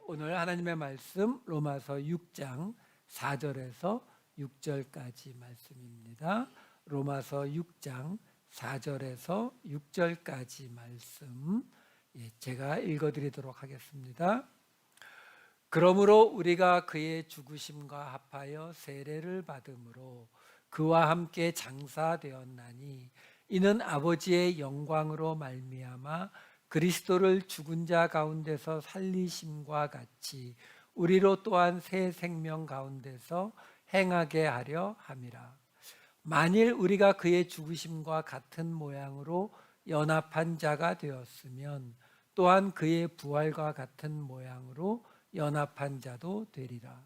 오늘 하나님의 말씀 로마서 6장 4절에서 6절까지 말씀입니다. 로마서 6장 4절에서 6절까지 말씀 제가 읽어드리도록 하겠습니다. 그러므로 우리가 그의 죽으심과 합하여 세례를 받음으로 그와 함께 장사되었나니 이는 아버지의 영광으로 말미암아 그리스도를 죽은 자 가운데서 살리심과 같이 우리로 또한 새 생명 가운데서 행하게 하려 함이라. 만일 우리가 그의 죽으심과 같은 모양으로 연합한 자가 되었으면 또한 그의 부활과 같은 모양으로 연합한 자도 되리라.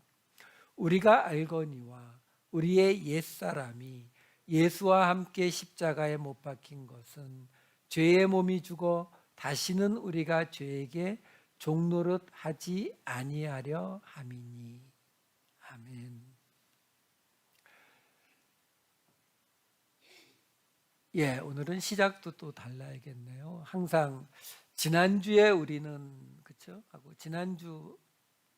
우리가 알거니와 우리의 옛사람이 예수와 함께 십자가에 못 박힌 것은 죄의 몸이 죽어 다시는 우리가 죄에게 종노릇 하지 아니하려 함이니. 아멘. 오늘은 시작도 또 달라야겠네요. 항상 지난주에 우리는 그렇죠? 하고 지난주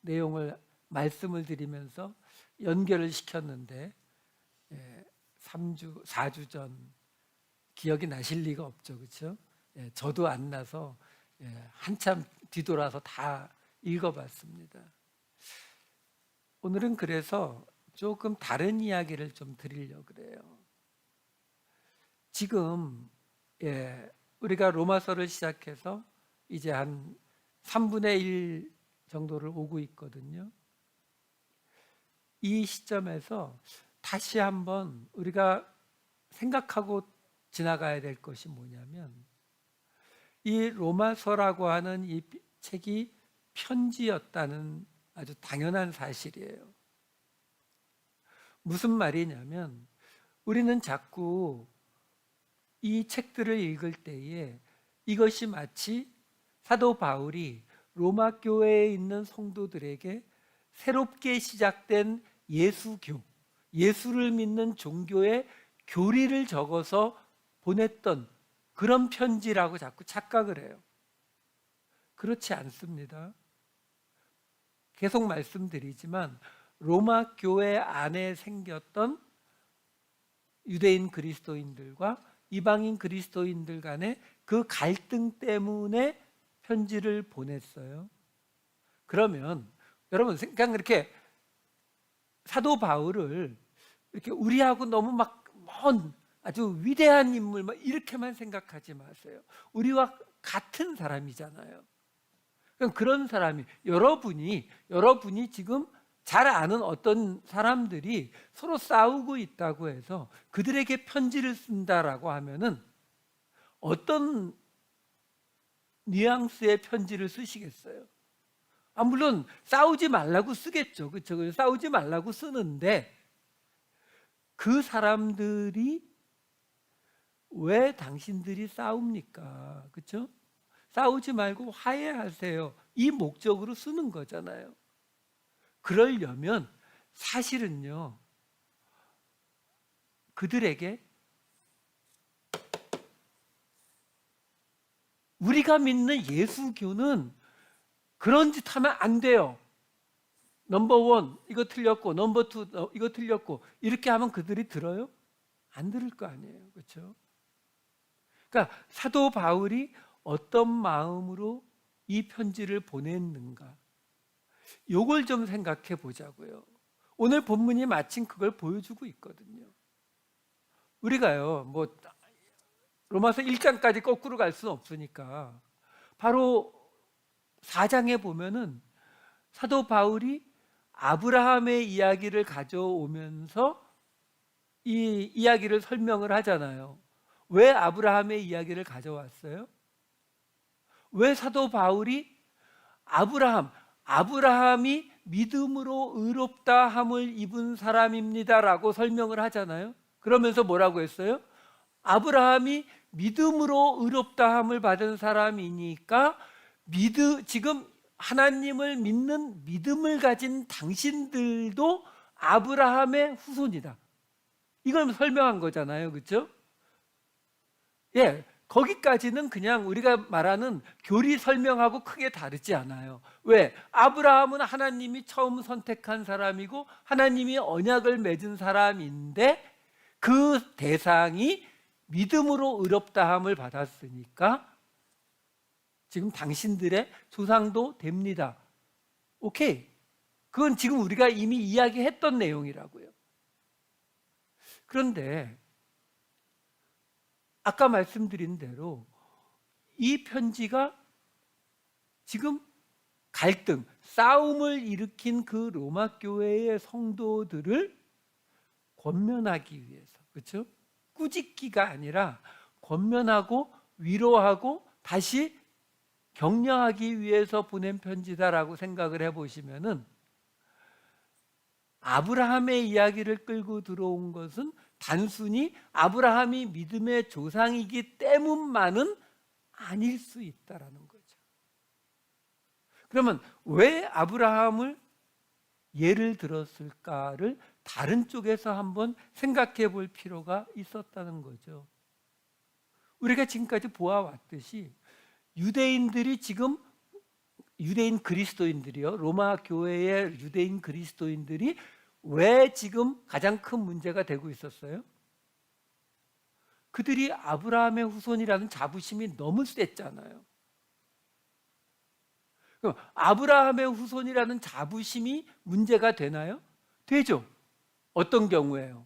내용을 말씀을 드리면서 연결을 시켰는데 3주, 4주 전 기억이 나실 리가 없죠. 그렇죠? 저도 안 나서 한참 뒤돌아서 다 읽어봤습니다. 오늘은 그래서 조금 다른 이야기를 좀 드리려고 그래요. 지금 우리가 로마서를 시작해서 이제 한 3분의 1 정도를 오고 있거든요. 이 시점에서 다시 한번 우리가 생각하고 지나가야 될 것이 뭐냐면 이 로마서라고 하는 이 책이 편지였다는 아주 당연한 사실이에요. 무슨 말이냐면 우리는 자꾸 이 책들을 읽을 때에 이것이 마치 사도 바울이 로마 교회에 있는 성도들에게 새롭게 시작된 예수교, 예수를 믿는 종교의 교리를 적어서 보냈던 그런 편지라고 자꾸 착각을 해요. 그렇지 않습니다. 계속 말씀드리지만 로마 교회 안에 생겼던 유대인 그리스도인들과 이방인 그리스도인들 간의 그 갈등 때문에 편지를 보냈어요. 그러면 여러분 그냥 이렇게 사도 바울을 이렇게 우리하고 너무 막 먼 아주 위대한 인물 이렇게만 생각하지 마세요. 우리와 같은 사람이잖아요. 그런 사람이 여러분이 지금 잘 아는 어떤 사람들이 서로 싸우고 있다고 해서 그들에게 편지를 쓴다라고 하면은 어떤 뉘앙스의 편지를 쓰시겠어요? 물론 싸우지 말라고 쓰겠죠. 그렇죠? 싸우지 말라고 쓰는데 그 사람들이 왜 당신들이 싸웁니까? 그렇죠? 싸우지 말고 화해하세요. 이 목적으로 쓰는 거잖아요. 그러려면 사실은요, 그들에게 우리가 믿는 예수교는 그런 짓 하면 안 돼요. 넘버 원 이거 틀렸고 넘버 투 이거 틀렸고 이렇게 하면 그들이 들어요? 안 들을 거 아니에요. 그렇죠? 그러니까 사도 바울이 어떤 마음으로 이 편지를 보냈는가, 요걸 좀 생각해 보자고요. 오늘 본문이 마침 그걸 보여주고 있거든요. 우리가요, 로마서 1장까지 거꾸로 갈 수는 없으니까 바로 4장에 보면은 사도 바울이 아브라함의 이야기를 가져오면서 이 이야기를 설명을 하잖아요. 왜 아브라함의 이야기를 가져왔어요? 왜 사도 바울이 아브라함이 믿음으로 의롭다 함을 입은 사람입니다라고 설명을 하잖아요. 그러면서 뭐라고 했어요? 아브라함이 믿음으로 의롭다 함을 받은 사람이니까 지금 하나님을 믿는 믿음을 가진 당신들도 아브라함의 후손이다. 이걸 설명한 거잖아요. 그렇죠? 거기까지는 그냥 우리가 말하는 교리 설명하고 크게 다르지 않아요. 왜? 아브라함은 하나님이 처음 선택한 사람이고 하나님이 언약을 맺은 사람인데 그 대상이 믿음으로 의롭다함을 받았으니까 지금 당신들의 조상도 됩니다. 오케이. 그건 지금 우리가 이미 이야기했던 내용이라고요. 그런데 아까 말씀드린 대로 이 편지가 지금 갈등, 싸움을 일으킨 그 로마 교회의 성도들을 권면하기 위해서, 그렇죠? 꾸짖기가 아니라 권면하고 위로하고 다시 격려하기 위해서 보낸 편지다라고 생각을 해보시면은 아브라함의 이야기를 끌고 들어온 것은 단순히 아브라함이 믿음의 조상이기 때문만은 아닐 수 있다라는 거죠. 그러면 왜 아브라함을 예를 들었을까를 다른 쪽에서 한번 생각해 볼 필요가 있었다는 거죠. 우리가 지금까지 보아왔듯이 유대인들이 지금 유대인 그리스도인들이요, 로마 교회의 유대인 그리스도인들이 왜 지금 가장 큰 문제가 되고 있었어요? 그들이 아브라함의 후손이라는 자부심이 너무 셌잖아요. 그럼 아브라함의 후손이라는 자부심이 문제가 되나요? 되죠. 어떤 경우에요?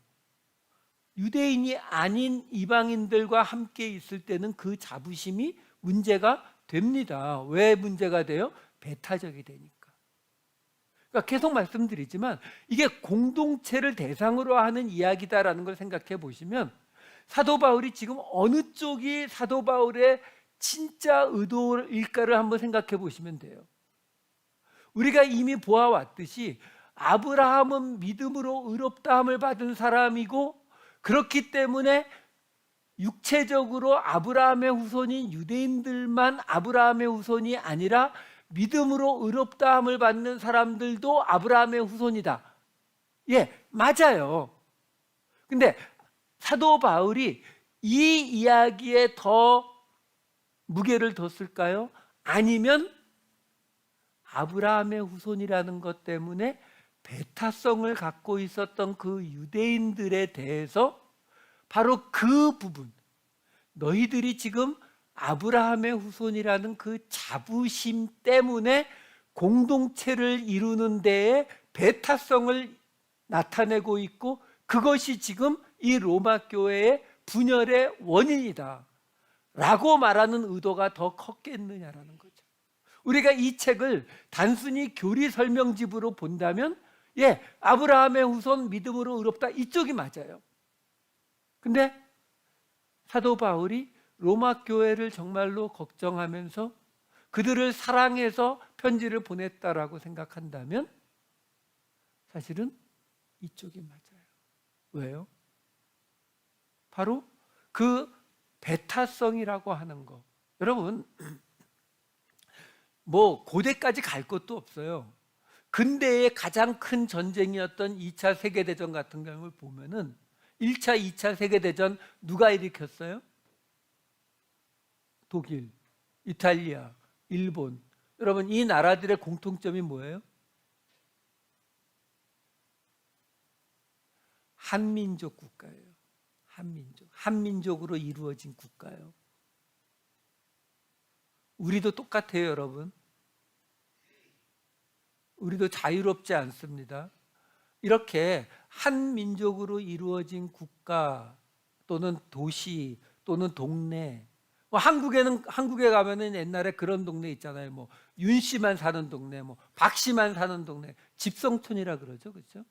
유대인이 아닌 이방인들과 함께 있을 때는 그 자부심이 문제가 됩니다. 왜 문제가 돼요? 배타적이 되니까. 그러니까 계속 말씀드리지만 이게 공동체를 대상으로 하는 이야기다라는 걸 생각해 보시면 사도 바울이 지금 어느 쪽이 사도 바울의 진짜 의도일까를 한번 생각해 보시면 돼요. 우리가 이미 보아왔듯이 아브라함은 믿음으로 의롭다함을 받은 사람이고 그렇기 때문에 육체적으로 아브라함의 후손인 유대인들만 아브라함의 후손이 아니라 믿음으로 의롭다함을 받는 사람들도 아브라함의 후손이다. 예, 맞아요. 근데 사도 바울이 이 이야기에 더 무게를 뒀을까요? 아니면 아브라함의 후손이라는 것 때문에 배타성을 갖고 있었던 그 유대인들에 대해서 바로 그 부분, 너희들이 지금 아브라함의 후손이라는 그 자부심 때문에 공동체를 이루는 데에 배타성을 나타내고 있고 그것이 지금 이 로마 교회의 분열의 원인이다 라고 말하는 의도가 더 컸겠느냐라는 거죠. 우리가 이 책을 단순히 교리 설명집으로 본다면 예, 아브라함의 후손 믿음으로 의롭다 이쪽이 맞아요. 근데 사도 바울이 로마 교회를 정말로 걱정하면서 그들을 사랑해서 편지를 보냈다라고 생각한다면 사실은 이쪽이 맞아요. 왜요? 바로 그 배타성이라고 하는 거. 여러분, 뭐 고대까지 갈 것도 없어요. 근대의 가장 큰 전쟁이었던 2차 세계대전 같은 경우를 보면은 1차, 2차 세계대전 누가 일으켰어요? 독일, 이탈리아, 일본. 여러분, 이 나라들의 공통점이 뭐예요? 한민족 국가예요. 한민족으로 이루어진 국가예요. 우리도 똑같아요, 여러분. 우리도 자유롭지 않습니다. 이렇게 한민족으로 이루어진 국가 또는 도시 또는 동네, 한국에 가면은 옛날에 그런 동네 있잖아요. 뭐 윤 씨만 사는 동네, 뭐 박 씨만 사는 동네, 집성촌이라 그러죠, 그렇죠?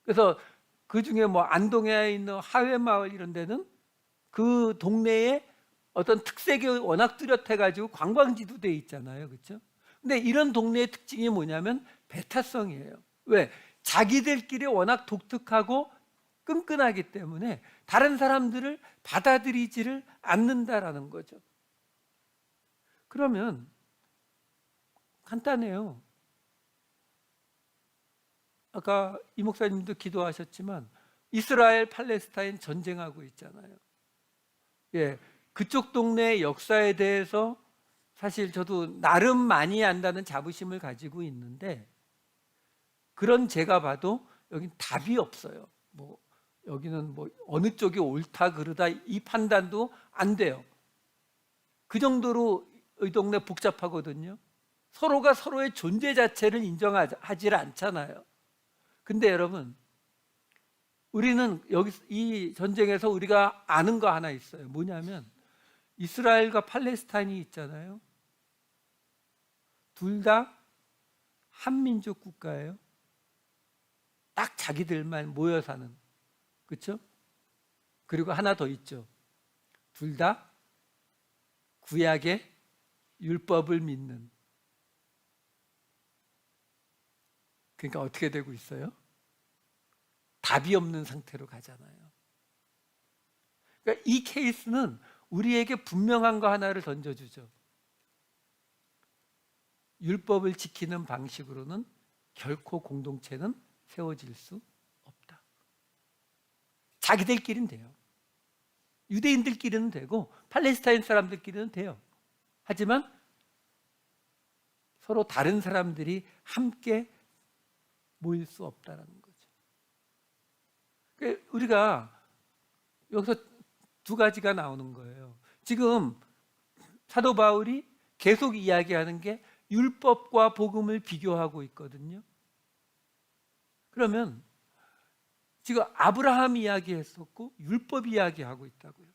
그래서 그 중에 뭐 안동에 있는 하회마을 이런 데는 그 동네에 어떤 특색이 워낙 뚜렷해가지고 관광지도 돼 있잖아요, 그렇죠? 근데 이런 동네의 특징이 뭐냐면 배타성이에요. 왜? 자기들끼리 워낙 독특하고 끈끈하기 때문에 다른 사람들을 받아들이지를 않는다라는 거죠. 그러면 간단해요. 아까 이 목사님도 기도하셨지만 이스라엘 팔레스타인 전쟁하고 있잖아요. 예, 그쪽 동네의 역사에 대해서 사실 저도 나름 많이 안다는 자부심을 가지고 있는데, 그런 제가 봐도 여긴 답이 없어요. 뭐 여기는 뭐 어느 쪽이 옳다 그르다 이 판단도 안 돼요. 그 정도로 이 동네 복잡하거든요. 서로가 서로의 존재 자체를 인정하지 않잖아요. 근데 여러분, 우리는 여기 이 전쟁에서 우리가 아는 거 하나 있어요. 뭐냐면 이스라엘과 팔레스타인이 있잖아요. 둘 다 한민족 국가예요. 딱 자기들만 모여 사는. 그렇죠? 그리고 하나 더 있죠. 둘 다 구약의 율법을 믿는. 그러니까 어떻게 되고 있어요? 답이 없는 상태로 가잖아요. 그러니까 이 케이스는 우리에게 분명한 거 하나를 던져주죠. 율법을 지키는 방식으로는 결코 공동체는 세워질 수 없다. 자기들끼리는 돼요. 유대인들끼리는 되고 팔레스타인 사람들끼리는 돼요. 하지만 서로 다른 사람들이 함께 모일 수 없다는 거죠. 우리가 여기서 두 가지가 나오는 거예요. 지금 사도 바울이 계속 이야기하는 게 율법과 복음을 비교하고 있거든요. 그러면 지금 아브라함 이야기했었고 율법 이야기하고 있다고요.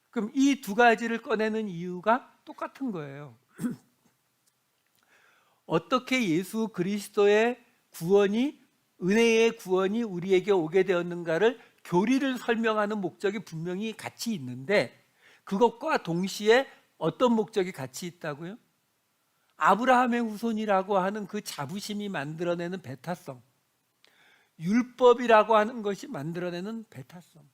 그럼 이 두 가지를 꺼내는 이유가 똑같은 거예요. 어떻게 예수 그리스도의 구원이, 은혜의 구원이 우리에게 오게 되었는가를 교리를 설명하는 목적이 분명히 같이 있는데, 그것과 동시에 어떤 목적이 같이 있다고요? 아브라함의 후손이라고 하는 그 자부심이 만들어내는 배타성, 율법이라고 하는 것이 만들어내는 배타성,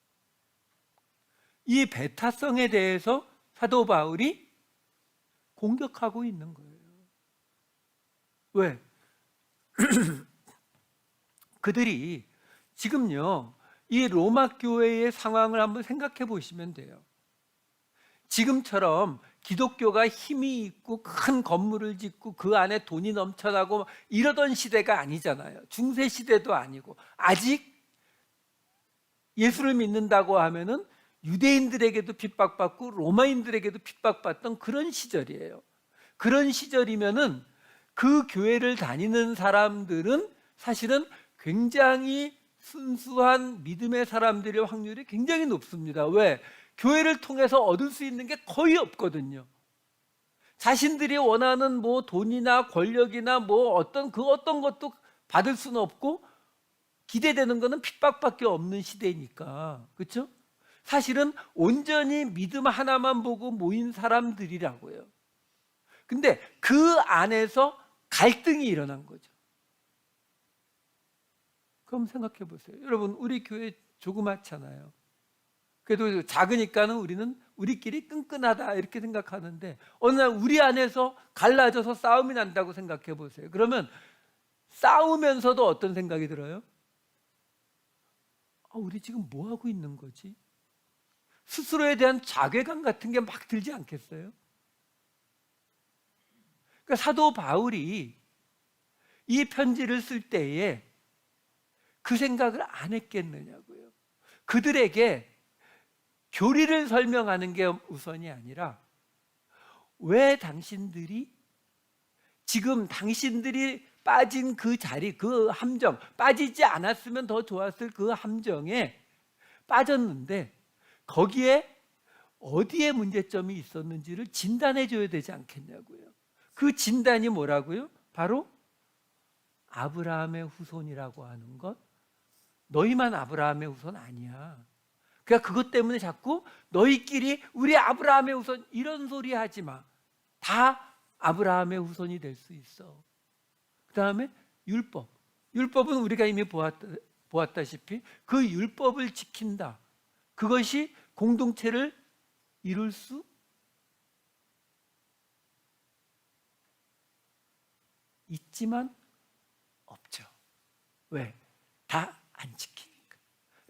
이 배타성에 대해서 사도 바울이 공격하고 있는 거예요. 왜? 그들이 지금요, 이 로마 교회의 상황을 한번 생각해 보시면 돼요. 지금처럼 기독교가 힘이 있고 큰 건물을 짓고 그 안에 돈이 넘쳐나고 이러던 시대가 아니잖아요. 중세 시대도 아니고, 아직 예수를 믿는다고 하면은 유대인들에게도 핍박받고 로마인들에게도 핍박받던 그런 시절이에요. 그런 시절이면은 그 교회를 다니는 사람들은 사실은 굉장히 순수한 믿음의 사람들의 확률이 굉장히 높습니다. 왜? 교회를 통해서 얻을 수 있는 게 거의 없거든요. 자신들이 원하는 뭐 돈이나 권력이나 뭐 어떤 것도 받을 수는 없고, 기대되는 거는 핍박밖에 없는 시대니까. 그렇죠? 사실은 온전히 믿음 하나만 보고 모인 사람들이라고요. 근데 그 안에서 갈등이 일어난 거죠. 그럼 생각해 보세요. 여러분, 우리 교회 조그맣잖아요. 그래도 작으니까는 우리는 우리끼리 끈끈하다 이렇게 생각하는데, 어느 날 우리 안에서 갈라져서 싸움이 난다고 생각해 보세요. 그러면 싸우면서도 어떤 생각이 들어요? 우리 지금 뭐 하고 있는 거지? 스스로에 대한 자괴감 같은 게 막 들지 않겠어요? 그러니까 사도 바울이 이 편지를 쓸 때에 그 생각을 안 했겠느냐고요. 그들에게 교리를 설명하는 게 우선이 아니라, 왜 당신들이 지금 당신들이 빠진 그 자리, 그 함정, 빠지지 않았으면 더 좋았을 그 함정에 빠졌는데 거기에 어디에 문제점이 있었는지를 진단해 줘야 되지 않겠냐고요. 그 진단이 뭐라고요? 바로 아브라함의 후손이라고 하는 것. 너희만 아브라함의 후손 아니야. 그러니까 그것 때문에 자꾸 너희끼리 우리 아브라함의 후손 이런 소리 하지 마. 다 아브라함의 후손이 될 수 있어. 그 다음에 율법. 율법은 우리가 이미 보았다시피 그 율법을 지킨다. 그것이 공동체를 이룰 수 있지만 없죠. 왜? 다 안 지키니까.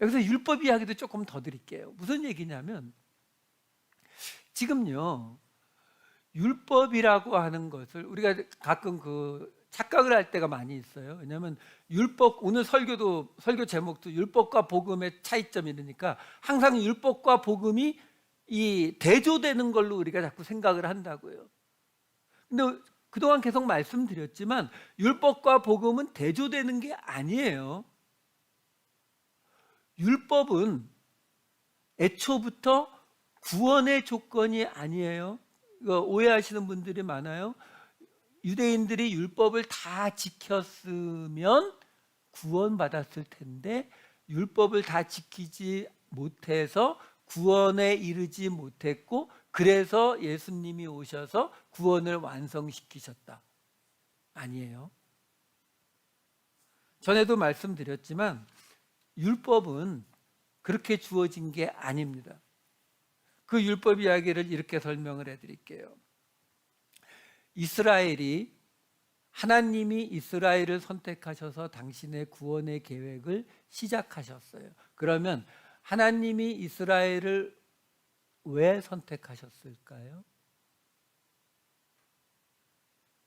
여기서 율법 이야기도 조금 더 드릴게요. 무슨 얘기냐면, 지금요, 율법이라고 하는 것을 우리가 가끔 착각을 할 때가 많이 있어요. 왜냐하면 율법, 오늘 설교 제목도 율법과 복음의 차이점이니까 항상 율법과 복음이 이 대조되는 걸로 우리가 자꾸 생각을 한다고요. 근데 그동안 계속 말씀드렸지만 율법과 복음은 대조되는 게 아니에요. 율법은 애초부터 구원의 조건이 아니에요. 이거 오해하시는 분들이 많아요. 유대인들이 율법을 다 지켰으면 구원받았을 텐데 율법을 다 지키지 못해서 구원에 이르지 못했고, 그래서 예수님이 오셔서 구원을 완성시키셨다. 아니에요. 전에도 말씀드렸지만 율법은 그렇게 주어진 게 아닙니다. 그 율법 이야기를 이렇게 설명을 해드릴게요. 하나님이 이스라엘을 선택하셔서 당신의 구원의 계획을 시작하셨어요. 그러면 하나님이 이스라엘을 왜 선택하셨을까요?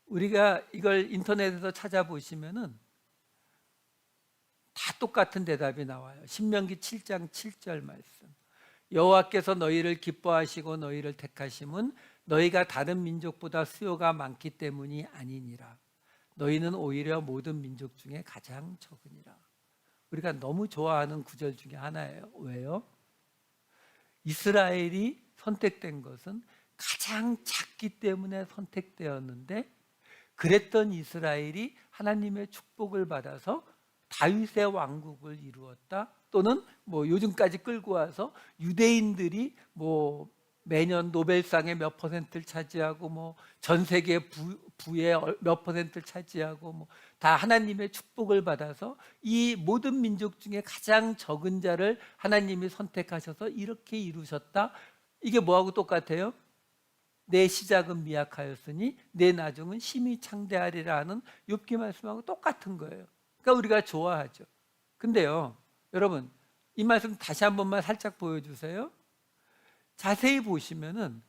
우리가 이걸 인터넷에서 찾아보시면은 다 똑같은 대답이 나와요. 신명기 7장 7절 말씀. 여호와께서 너희를 기뻐하시고 너희를 택하심은 너희가 다른 민족보다 수요가 많기 때문이 아니니라. 너희는 오히려 모든 민족 중에 가장 적으니라. 우리가 너무 좋아하는 구절 중에 하나예요. 왜요? 이스라엘이 선택된 것은 가장 작기 때문에 선택되었는데, 그랬던 이스라엘이 하나님의 축복을 받아서 다윗의 왕국을 이루었다. 또는 요즘까지 끌고 와서 유대인들이 매년 노벨상의 몇 퍼센트를 차지하고 전 세계 부의 몇 퍼센트를 차지하고 다 하나님의 축복을 받아서 이 모든 민족 중에 가장 적은 자를 하나님이 선택하셔서 이렇게 이루셨다. 이게 뭐하고 똑같아요? 내 시작은 미약하였으니 내 나중은 심히 창대하리라 하는 욥기 말씀하고 똑같은 거예요. 그러니까 우리가 좋아하죠. 근데요, 여러분, 이 말씀 다시 한 번만 살짝 보여주세요. 자세히 보시면은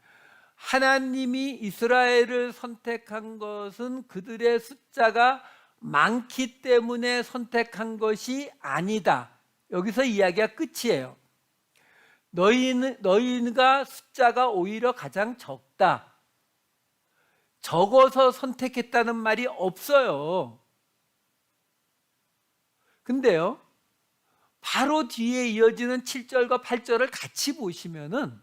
하나님이 이스라엘을 선택한 것은 그들의 숫자가 많기 때문에 선택한 것이 아니다. 여기서 이야기가 끝이에요. 너희가 숫자가 오히려 가장 적다. 적어서 선택했다는 말이 없어요. 근데요, 바로 뒤에 이어지는 7절과 8절을 같이 보시면은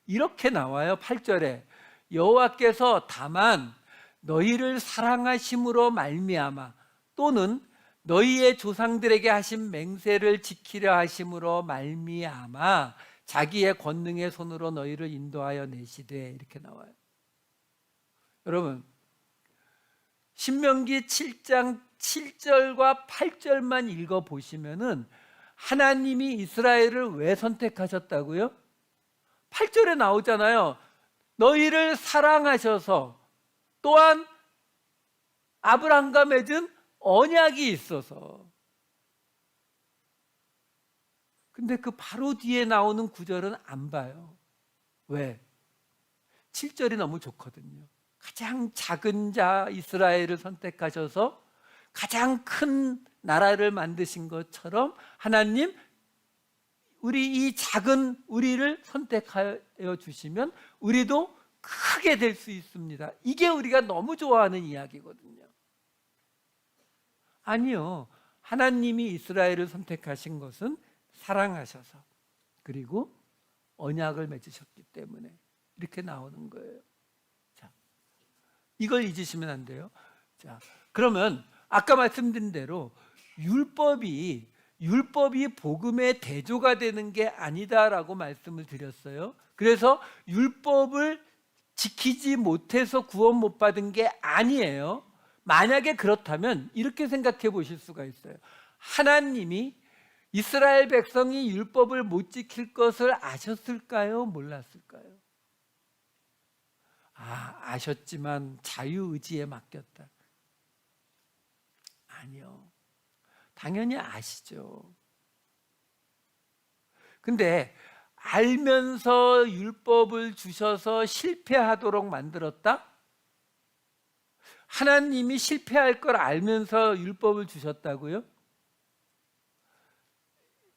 이렇게 나와요. 8절에 여호와께서 다만 너희를 사랑하심으로 말미암아 또는 너희의 조상들에게 하신 맹세를 지키려 하심으로 말미암아 자기의 권능의 손으로 너희를 인도하여 내시되, 이렇게 나와요. 여러분, 신명기 7장 7절과 8절만 읽어보시면은 하나님이 이스라엘을 왜 선택하셨다고요? 8절에 나오잖아요. 너희를 사랑하셔서, 또한 아브라함과 맺은 언약이 있어서. 근데 그 바로 뒤에 나오는 구절은 안 봐요. 왜? 7절이 너무 좋거든요. 가장 작은 자 이스라엘을 선택하셔서 가장 큰 나라를 만드신 것처럼 하나님, 이 작은 우리를 선택하여 주시면 우리도 크게 될 수 있습니다. 이게 우리가 너무 좋아하는 이야기거든요. 아니요, 하나님이 이스라엘을 선택하신 것은 사랑하셔서, 그리고 언약을 맺으셨기 때문에 이렇게 나오는 거예요. 자, 이걸 잊으시면 안 돼요. 자, 그러면 아까 말씀드린 대로 율법이 복음의 대조가 되는 게 아니다라고 말씀을 드렸어요. 그래서 율법을 지키지 못해서 구원 못 받은 게 아니에요. 만약에 그렇다면 이렇게 생각해 보실 수가 있어요. 하나님이 이스라엘 백성이 율법을 못 지킬 것을 아셨을까요? 몰랐을까요? 아셨지만 자유의지에 맡겼다. 아니요, 당연히 아시죠. 근데 알면서 율법을 주셔서 실패하도록 만들었다? 하나님이 실패할 걸 알면서 율법을 주셨다고요?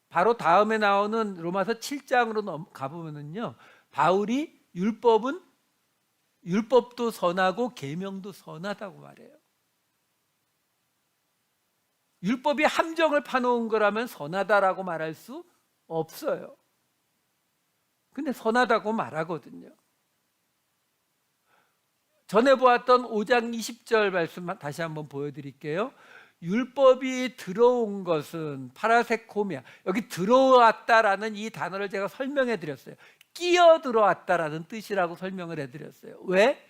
바로 다음에 나오는 로마서 7장으로 가보면은요, 바울이 율법도 선하고 계명도 선하다고 말해요. 율법이 함정을 파놓은 거라면 선하다라고 말할 수 없어요. 근데 선하다고 말하거든요. 전에 보았던 5장 20절 말씀 다시 한번 보여드릴게요. 율법이 들어온 것은 파라세코미아, 여기 들어왔다라는 이 단어를 제가 설명해 드렸어요. 끼어 들어왔다라는 뜻이라고 설명을 해드렸어요. 왜?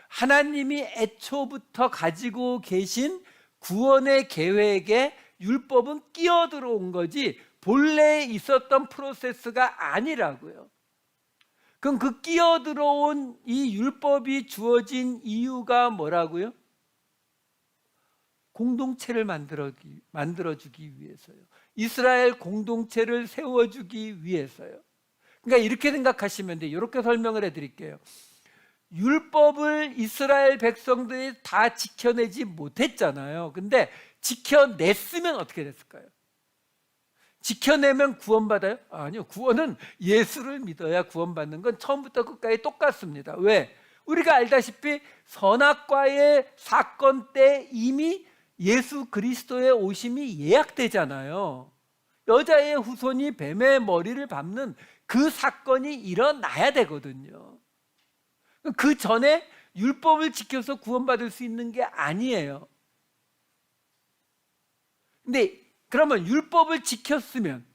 하나님이 애초부터 가지고 계신 구원의 계획에 율법은 끼어 들어온 거지 본래 있었던 프로세스가 아니라고요. 그럼 그 끼어 들어온 이 율법이 주어진 이유가 뭐라고요? 공동체를 만들어주기 위해서요. 이스라엘 공동체를 세워주기 위해서요. 그러니까 이렇게 생각하시면 돼요. 이렇게 설명을 해드릴게요. 율법을 이스라엘 백성들이 다 지켜내지 못했잖아요. 근데 지켜냈으면 어떻게 됐을까요? 지켜내면 구원받아요? 아니요. 구원은 예수를 믿어야 구원받는 건 처음부터 끝까지 똑같습니다. 왜? 우리가 알다시피 선악과의 사건 때 이미 예수 그리스도의 오심이 예약되잖아요. 여자의 후손이 뱀의 머리를 밟는 그 사건이 일어나야 되거든요. 그 전에 율법을 지켜서 구원받을 수 있는 게 아니에요. 근데 그러면 율법을 지켰으면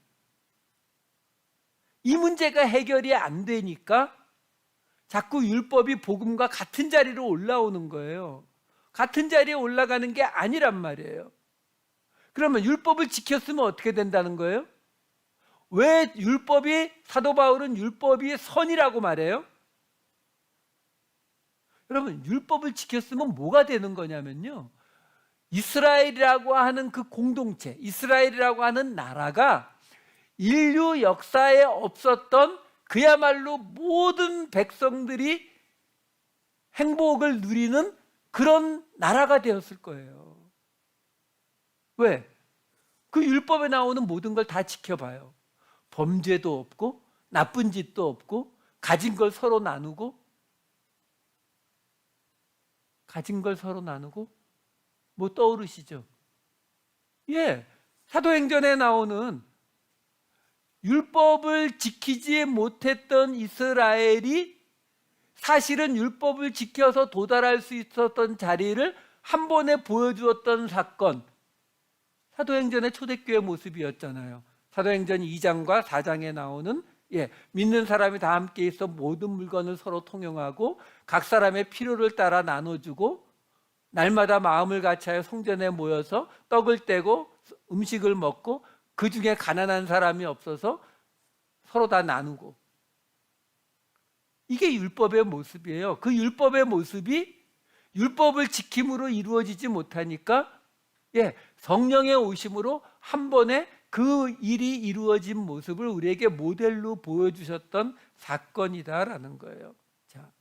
이 문제가 해결이 안 되니까 자꾸 율법이 복음과 같은 자리로 올라오는 거예요. 같은 자리에 올라가는 게 아니란 말이에요. 그러면 율법을 지켰으면 어떻게 된다는 거예요? 왜 사도 바울은 율법이 선이라고 말해요? 여러분, 율법을 지켰으면 뭐가 되는 거냐면요, 이스라엘이라고 하는 그 공동체, 이스라엘이라고 하는 나라가 인류 역사에 없었던 그야말로 모든 백성들이 행복을 누리는 그런 나라가 되었을 거예요. 왜? 그 율법에 나오는 모든 걸 다 지켜봐요. 범죄도 없고 나쁜 짓도 없고 가진 걸 서로 나누고 뭐 떠오르시죠? 예, 사도행전에 나오는 율법을 지키지 못했던 이스라엘이 사실은 율법을 지켜서 도달할 수 있었던 자리를 한 번에 보여주었던 사건, 사도행전의 초대교회 모습이었잖아요. 사도행전 2장과 4장에 나오는 믿는 사람이 다 함께 있어 모든 물건을 서로 통용하고 각 사람의 필요를 따라 나눠주고 날마다 마음을 같이하여 성전에 모여서 떡을 떼고 음식을 먹고 그 중에 가난한 사람이 없어서 서로 다 나누고, 이게 율법의 모습이에요. 그 율법의 모습이 율법을 지킴으로 이루어지지 못하니까 성령의 오심으로 한 번에 그 일이 이루어진 모습을 우리에게 모델로 보여주셨던 사건이다라는 거예요. 자,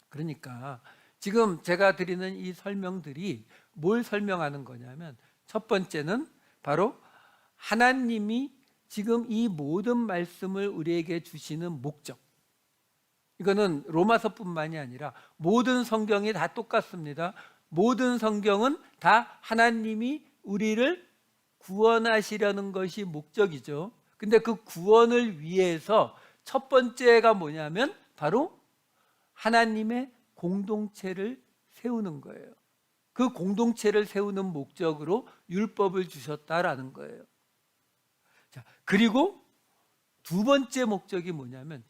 그러니까 지금 제가 드리는 이 설명들이 뭘 설명하는 거냐면, 첫 번째는 바로 하나님이 지금 이 모든 말씀을 우리에게 주시는 목적, 이거는 로마서뿐만이 아니라 모든 성경이 다 똑같습니다. 모든 성경은 다 하나님이 우리를 구원하시려는 것이 목적이죠. 근데 그 구원을 위해서 첫 번째가 뭐냐면 바로 하나님의 공동체를 세우는 거예요. 그 공동체를 세우는 목적으로 율법을 주셨다라는 거예요. 자, 그리고 두 번째 목적이 뭐냐면,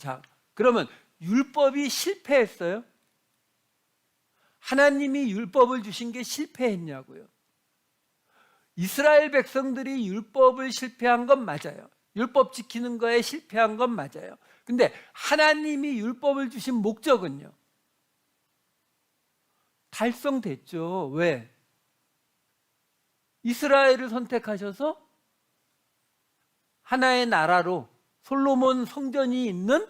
그러면 율법이 실패했어요? 하나님이 율법을 주신 게 실패했냐고요? 이스라엘 백성들이 율법을 실패한 건 맞아요. 율법 지키는 거에 실패한 건 맞아요. 근데 하나님이 율법을 주신 목적은요? 달성됐죠. 왜? 이스라엘을 선택하셔서 하나의 나라로 솔로몬 성전이 있는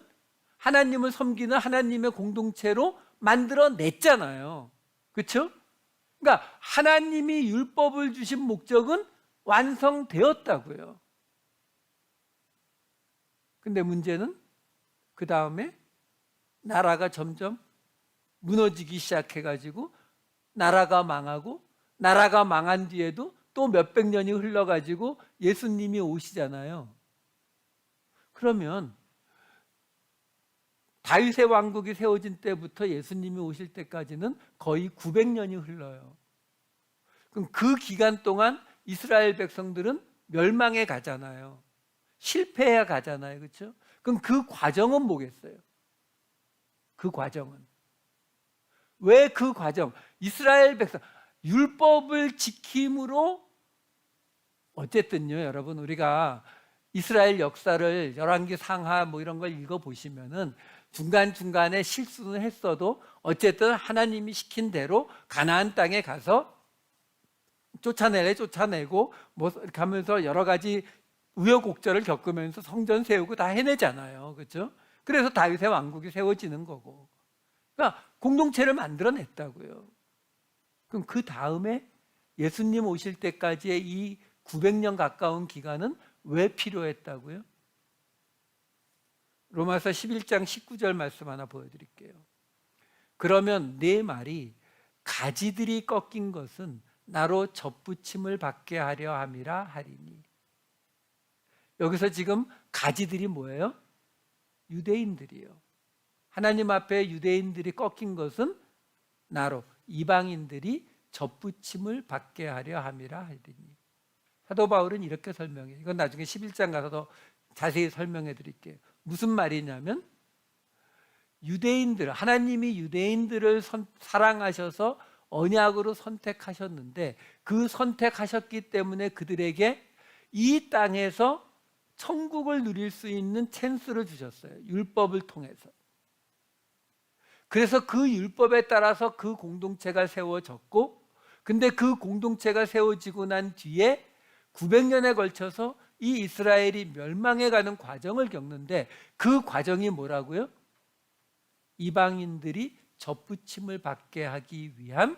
하나님을 섬기는 하나님의 공동체로 만들어냈잖아요. 그렇죠? 그러니까 하나님이 율법을 주신 목적은 완성되었다고요. 근데 문제는 그 다음에 나라가 점점 무너지기 시작해가지고 나라가 망하고, 나라가 망한 뒤에도 또 몇백 년이 흘러가지고 예수님이 오시잖아요. 그러면 다윗의 왕국이 세워진 때부터 예수님이 오실 때까지는 거의 900년이 흘러요. 그럼 그 기간 동안 이스라엘 백성들은 멸망해 가잖아요. 실패해 가잖아요. 그렇죠? 그럼 그 과정은 뭐겠어요? 그 과정은 왜 그 과정? 이스라엘 백성 율법을 지킴으로, 어쨌든요, 여러분, 우리가 이스라엘 역사를 열왕기 상하 뭐 이런 걸 읽어 보시면은 중간중간에 실수는 했어도 어쨌든 하나님이 시킨 대로 가나안 땅에 가서 쫓아내고 뭐 이렇게 하면서 여러 가지 우여곡절을 겪으면서 성전 세우고 다 해내잖아요. 그렇죠? 그래서 다윗의 왕국이 세워지는 거고. 그러니까 공동체를 만들어냈다고요. 그럼 그 다음에 예수님 오실 때까지의 이 900년 가까운 기간은 왜 필요했다고요? 로마서 11장 19절 말씀 하나 보여드릴게요. 그러면 내 말이 가지들이 꺾인 것은 나로 접붙임을 받게 하려 함이라 하리니. 여기서 지금 가지들이 뭐예요? 유대인들이요. 하나님 앞에 유대인들이 꺾인 것은 나로, 이방인들이 접붙임을 받게 하려 함이라 하리니. 사도 바울은 이렇게 설명해요. 이건 나중에 11장 가서 더 자세히 설명해 드릴게요. 무슨 말이냐면 유대인들, 하나님이 유대인들을 사랑하셔서 언약으로 선택하셨는데 그 선택하셨기 때문에 그들에게 이 땅에서 천국을 누릴 수 있는 찬스를 주셨어요. 율법을 통해서. 그래서 그 율법에 따라서 그 공동체가 세워졌고, 근데 그 공동체가 세워지고 난 뒤에 900년에 걸쳐서 이 이스라엘이 멸망해 가는 과정을 겪는데 그 과정이 뭐라고요? 이방인들이 접붙임을 받게 하기 위한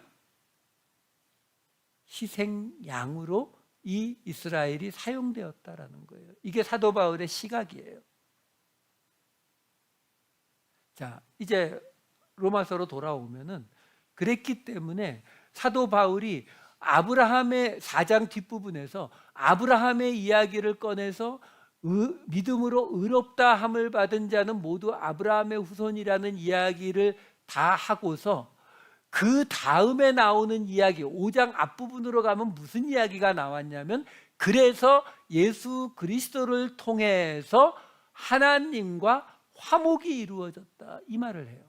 희생양으로 이 이스라엘이 사용되었다라는 거예요. 이게 사도 바울의 시각이에요. 자, 이제 로마서로 돌아오면은 그랬기 때문에 사도 바울이 아브라함의 4장 뒷부분에서 아브라함의 이야기를 꺼내서 믿음으로 의롭다 함을 받은 자는 모두 아브라함의 후손이라는 이야기를 다 하고서 그 다음에 나오는 이야기 5장 앞부분으로 가면 무슨 이야기가 나왔냐면, 그래서 예수 그리스도를 통해서 하나님과 화목이 이루어졌다, 이 말을 해요.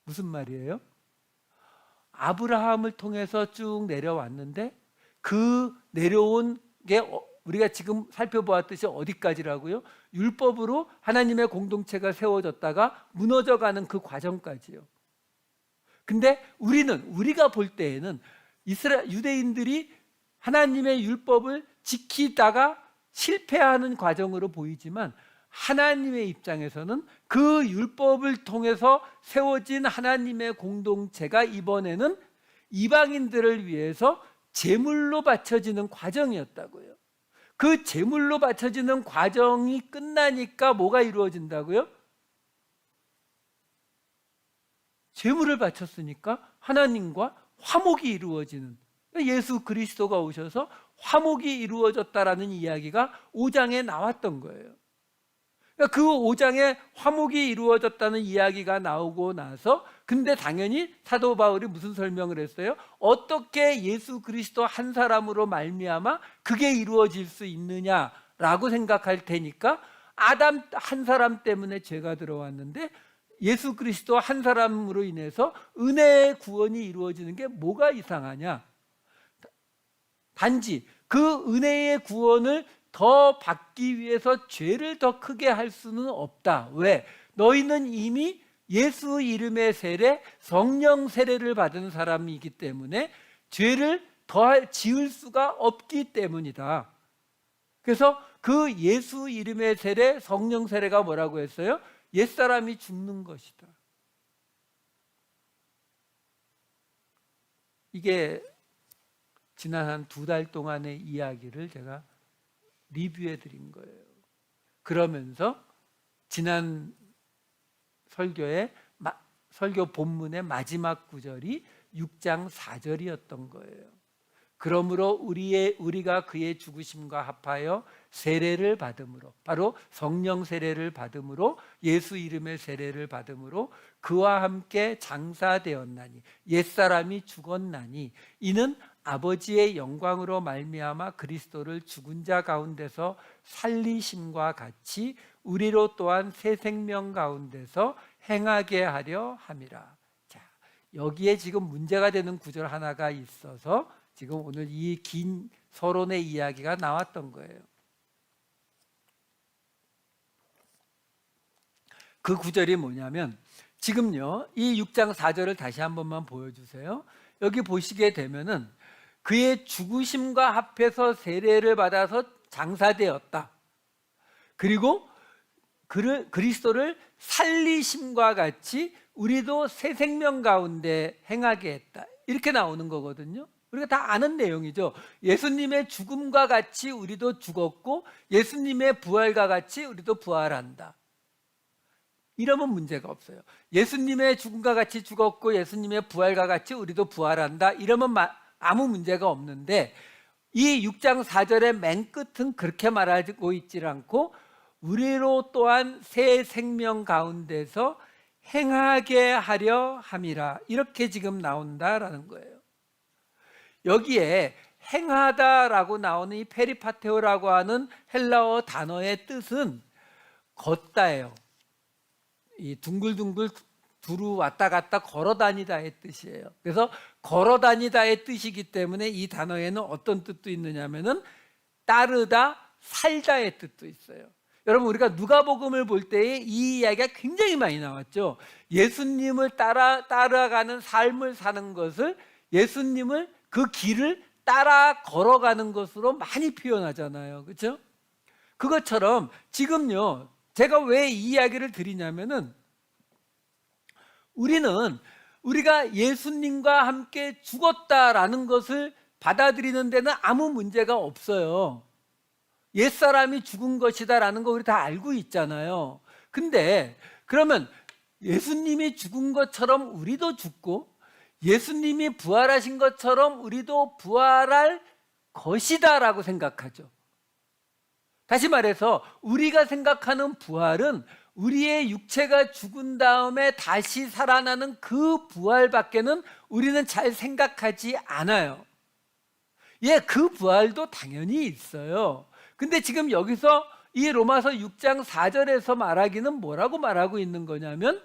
무슨 말이에요? 아브라함을 통해서 쭉 내려왔는데 그 내려온 게 우리가 지금 살펴보았듯이 어디까지라고요? 율법으로 하나님의 공동체가 세워졌다가 무너져가는 그 과정까지요. 근데 우리가 볼 때에는 유대인들이 하나님의 율법을 지키다가 실패하는 과정으로 보이지만 하나님의 입장에서는 그 율법을 통해서 세워진 하나님의 공동체가 이번에는 이방인들을 위해서 제물로 바쳐지는 과정이었다고요. 그 제물로 바쳐지는 과정이 끝나니까 뭐가 이루어진다고요? 제물을 바쳤으니까 하나님과 화목이 이루어지는, 예수 그리스도가 오셔서 화목이 이루어졌다라는 이야기가 5장에 나왔던 거예요. 그 5장에 화목이 이루어졌다는 이야기가 나오고 나서, 근데 당연히 사도 바울이 무슨 설명을 했어요? 어떻게 예수 그리스도 한 사람으로 말미암아 그게 이루어질 수 있느냐라고 생각할 테니까, 아담 한 사람 때문에 죄가 들어왔는데 예수 그리스도 한 사람으로 인해서 은혜의 구원이 이루어지는 게 뭐가 이상하냐? 단지 그 은혜의 구원을 더 받기 위해서 죄를 더 크게 할 수는 없다. 왜? 너희는 이미 예수 이름의 세례, 성령 세례를 받은 사람이기 때문에 죄를 더 지을 수가 없기 때문이다. 그래서 그 예수 이름의 세례, 성령 세례가 뭐라고 했어요? 옛사람이 죽는 것이다. 이게 지난 한 2달 동안의 이야기를 제가 리뷰해 드린 거예요. 그러면서 지난 설교 본문의 마지막 구절이 6장 4절이었던 거예요. 그러므로 우리가 그의 죽으심과 합하여 세례를 받음으로, 바로 성령 세례를 받음으로, 예수 이름의 세례를 받음으로 그와 함께 장사되었나니, 옛사람이 죽었나니, 이는 아버지의 영광으로 말미암아 그리스도를 죽은 자 가운데서 살리심과 같이 우리로 또한 새 생명 가운데서 행하게 하려 함이라. 자, 여기에 지금 문제가 되는 구절 하나가 있어서 지금 오늘 이 긴 서론의 이야기가 나왔던 거예요. 그 구절이 뭐냐면, 지금요, 이 6장 4절을 다시 한 번만 보여주세요. 여기 보시게 되면은 그의 죽으심과 합해서 세례를 받아서 장사되었다. 그리고 그리스도를 살리심과 같이 우리도 새 생명 가운데 행하게 했다. 이렇게 나오는 거거든요. 우리가 다 아는 내용이죠. 예수님의 죽음과 같이 우리도 죽었고 예수님의 부활과 같이 우리도 부활한다. 이러면 문제가 없어요. 예수님의 죽음과 같이 죽었고 예수님의 부활과 같이 우리도 부활한다. 이러면 아무 문제가 없는데, 이 6장 4절의 맨 끝은 그렇게 말하고 있지 않고 우리로 또한 새 생명 가운데서 행하게 하려 함이라, 이렇게 지금 나온다라는 거예요. 여기에 행하다라고 나오는 이 페리파테오라고 하는 헬라어 단어의 뜻은 걷다예요. 이 둥글둥글 두루 왔다 갔다 걸어 다니다의 뜻이에요. 그래서 걸어 다니다의 뜻이기 때문에 이 단어에는 어떤 뜻도 있느냐면은 따르다, 살다의 뜻도 있어요. 여러분, 우리가 누가복음을 볼 때에 이 이야기가 굉장히 많이 나왔죠. 예수님을 따라가는 삶을 사는 것을, 예수님을 그 길을 따라 걸어가는 것으로 많이 표현하잖아요. 그렇죠? 그것처럼 지금요, 제가 왜 이 이야기를 드리냐면은, 우리가 예수님과 함께 죽었다라는 것을 받아들이는 데는 아무 문제가 없어요. 옛사람이 죽은 것이다라는 거 우리 다 알고 있잖아요. 근데 그러면 예수님이 죽은 것처럼 우리도 죽고 예수님이 부활하신 것처럼 우리도 부활할 것이다라고 생각하죠. 다시 말해서 우리가 생각하는 부활은 우리의 육체가 죽은 다음에 다시 살아나는 그 부활밖에는 우리는 잘 생각하지 않아요. 예, 그 부활도 당연히 있어요. 근데 지금 여기서 이 로마서 6장 4절에서 말하기는 뭐라고 말하고 있는 거냐면,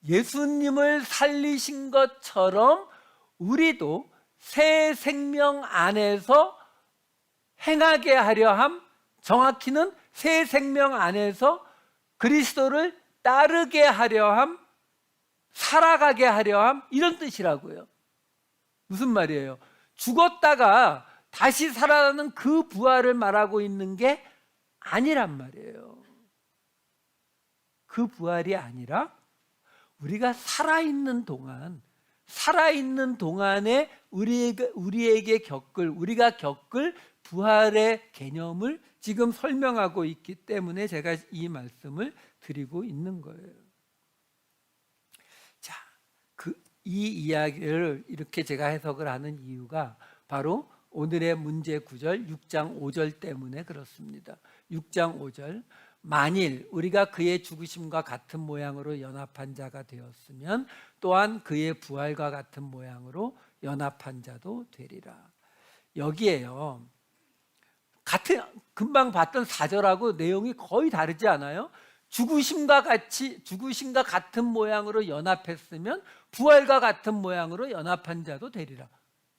예수님을 살리신 것처럼 우리도 새 생명 안에서 행하게 하려 함, 정확히는 새 생명 안에서 그리스도를 따르게 하려 함, 살아가게 하려 함, 이런 뜻이라고요. 무슨 말이에요? 죽었다가 다시 살아나는 그 부활을 말하고 있는 게 아니란 말이에요. 그 부활이 아니라 우리가 살아있는 동안에 우리가 겪을 부활의 개념을 지금 설명하고 있기 때문에 제가 이 말씀을 드리고 있는 거예요. 자, 이 이야기를 이렇게 제가 해석을 하는 이유가 바로 오늘의 문제 구절 6장 5절 때문에 그렇습니다. 6장 5절, 만일 우리가 그의 죽으심과 같은 모양으로 연합한 자가 되었으면 또한 그의 부활과 같은 모양으로 연합한 자도 되리라. 여기에요, 금방 봤던 4절하고 내용이 거의 다르지 않아요? 죽으심과 같은 모양으로 연합했으면 부활과 같은 모양으로 연합한 자도 되리라.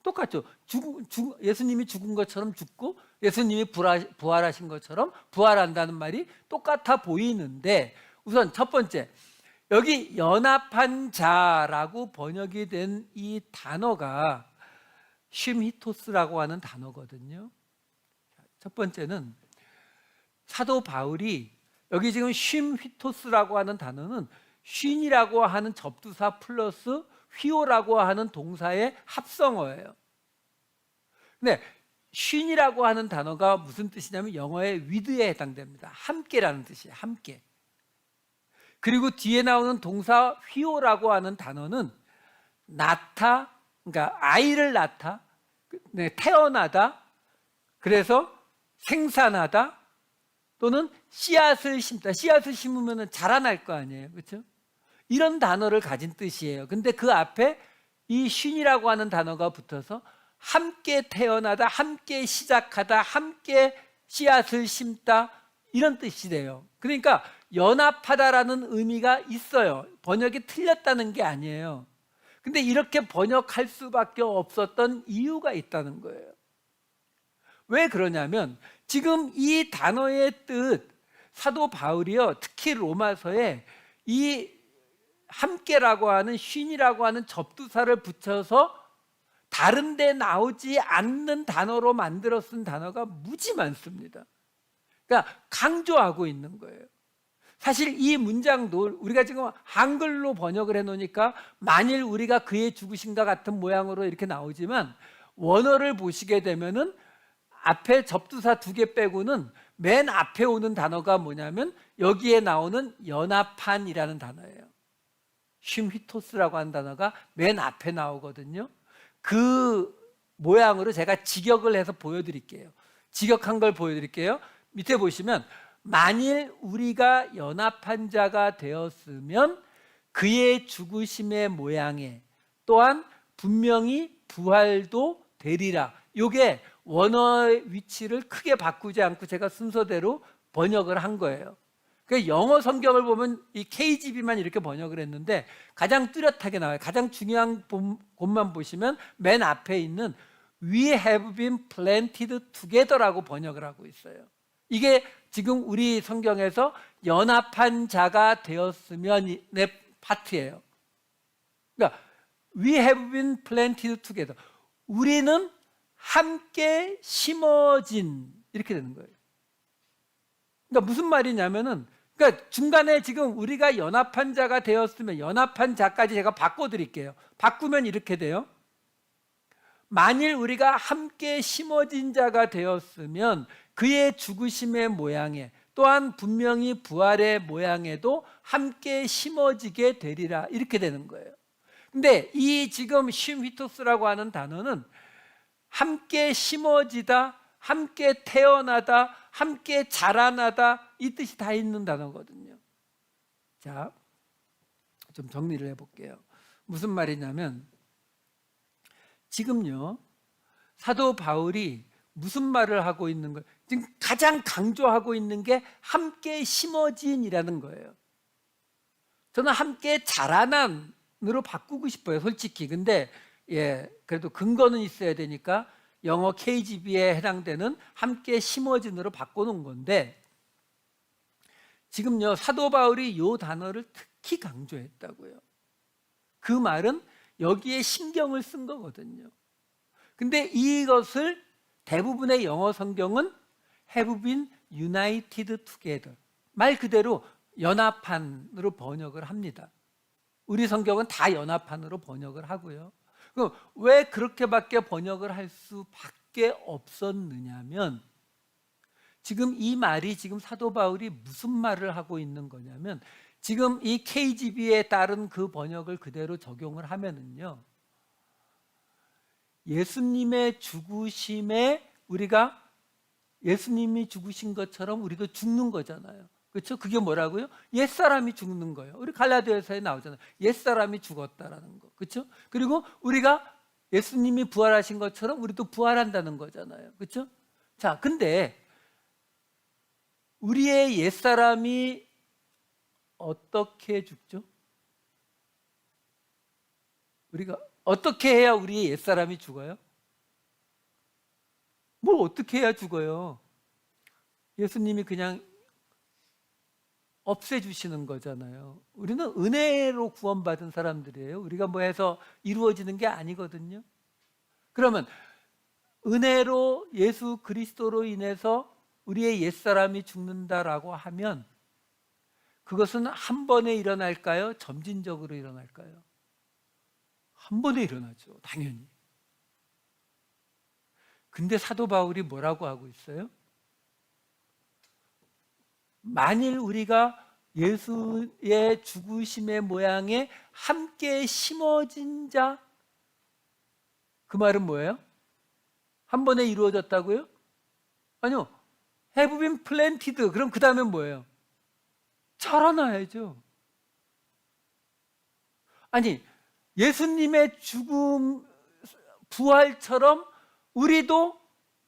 똑같죠. 예수님이 죽은 것처럼 죽고 예수님이 부활하신 것처럼 부활한다는 말이 똑같아 보이는데, 우선 첫 번째, 여기 연합한 자라고 번역이 된 이 단어가 쉼히토스라고 하는 단어거든요. 첫 번째는 사도 바울이 여기 지금 쉼휘토스라고 하는 단어는 쉰이라고 하는 접두사 플러스 휘오라고 하는 동사의 합성어예요. 근데 쉰이라고 하는 단어가 무슨 뜻이냐면 영어의 with에 해당됩니다. 함께라는 뜻이에요. 함께. 그리고 뒤에 나오는 동사 휘오라고 하는 단어는 낳다, 그러니까 아이를 낳다, 태어나다, 그래서 생산하다, 또는 씨앗을 심다. 씨앗을 심으면 자라날 거 아니에요, 그렇죠? 이런 단어를 가진 뜻이에요. 근데 그 앞에 이 쉰이라고 하는 단어가 붙어서 함께 태어나다, 함께 시작하다, 함께 씨앗을 심다, 이런 뜻이 돼요. 그러니까 연합하다라는 의미가 있어요. 번역이 틀렸다는 게 아니에요. 근데 이렇게 번역할 수밖에 없었던 이유가 있다는 거예요. 왜 그러냐면 지금 이 단어의 뜻, 사도 바울이요, 특히 로마서에 이 함께라고 하는 쉰이라고 하는 접두사를 붙여서 다른 데 나오지 않는 단어로 만들어 쓴 단어가 무지 많습니다. 그러니까 강조하고 있는 거예요. 사실 이 문장도 우리가 지금 한글로 번역을 해놓으니까 만일 우리가 그의 죽으심과 같은 모양으로 이렇게 나오지만 원어를 보시게 되면은 앞에 접두사 2개 빼고는 맨 앞에 오는 단어가 뭐냐면 여기에 나오는 연합한이라는 단어예요. 쉼휘토스라고 하는 단어가 맨 앞에 나오거든요. 그 모양으로 제가 직역을 해서 보여드릴게요. 직역한 걸 보여드릴게요. 밑에 보시면 만일 우리가 연합한 자가 되었으면 그의 죽으심의 모양에 또한 분명히 부활도 되리라. 이게 원어의 위치를 크게 바꾸지 않고 제가 순서대로 번역을 한 거예요. 그러니까 영어 성경을 보면 이 KGB만 이렇게 번역을 했는데 가장 뚜렷하게 나와요. 가장 중요한 곳만 보시면 맨 앞에 있는 We have been planted together라고 번역을 하고 있어요. 이게 지금 우리 성경에서 연합한 자가 되었으면의 파트예요. 그러니까 We have been planted together. 우리는 함께 심어진, 이렇게 되는 거예요. 그러니까 무슨 말이냐면은, 그러니까 중간에 지금 우리가 연합한 자가 되었으면, 연합한 자까지 제가 바꿔드릴게요. 바꾸면 이렇게 돼요. 만일 우리가 함께 심어진 자가 되었으면 그의 죽으심의 모양에 또한 분명히 부활의 모양에도 함께 심어지게 되리라, 이렇게 되는 거예요. 근데 이 지금 쉼휘토스라고 하는 단어는 함께 심어지다, 함께 태어나다, 함께 자라나다, 이 뜻이 다 있는 단어거든요. 자, 좀 정리를 해볼게요. 무슨 말이냐면 지금요, 사도 바울이 무슨 말을 하고 있는 거예요? 지금 가장 강조하고 있는 게 함께 심어진이라는 거예요. 저는 함께 자라난으로 바꾸고 싶어요, 솔직히. 근데 그래도 근거는 있어야 되니까 영어 KGB에 해당되는 함께 심어진으로 바꿔놓은 건데, 지금요 사도 바울이 이 단어를 특히 강조했다고요. 그 말은 여기에 신경을 쓴 거거든요. 근데 이것을 대부분의 영어 성경은 have been united together, 말 그대로 연합한으로 번역을 합니다. 우리 성경은 다 연합한으로 번역을 하고요. 그럼 왜 그렇게밖에 번역을 할 수밖에 없었느냐면, 지금 이 말이 지금 사도 바울이 무슨 말을 하고 있는 거냐면, 지금 이 KGB에 따른 그 번역을 그대로 적용을 하면은요, 예수님의 죽으심에 우리가 예수님이 죽으신 것처럼 우리도 죽는 거잖아요. 그렇죠? 그게 뭐라고요? 옛사람이 죽는 거예요. 우리 갈라디아서에 나오잖아요. 옛사람이 죽었다라는 거. 그렇죠? 그리고 우리가 예수님이 부활하신 것처럼 우리도 부활한다는 거잖아요. 그렇죠? 자, 근데 우리의 옛사람이 어떻게 죽죠? 우리가 어떻게 해야 우리의 옛사람이 죽어요? 뭘 어떻게 해야 죽어요? 예수님이 그냥 없애주시는 거잖아요. 우리는 은혜로 구원받은 사람들이에요. 우리가 뭐 해서 이루어지는 게 아니거든요. 그러면 은혜로 예수 그리스도로 인해서 우리의 옛사람이 죽는다라고 하면 그것은 한 번에 일어날까요? 점진적으로 일어날까요? 한 번에 일어나죠, 당연히. 근데 사도 바울이 뭐라고 하고 있어요? 만일 우리가 예수의 죽으심의 모양에 함께 심어진 자, 그 말은 뭐예요? 한 번에 이루어졌다고요? 아니요. have been planted. 그럼 그 다음에 뭐예요? 자라나야죠. 아니, 예수님의 죽음, 부활처럼 우리도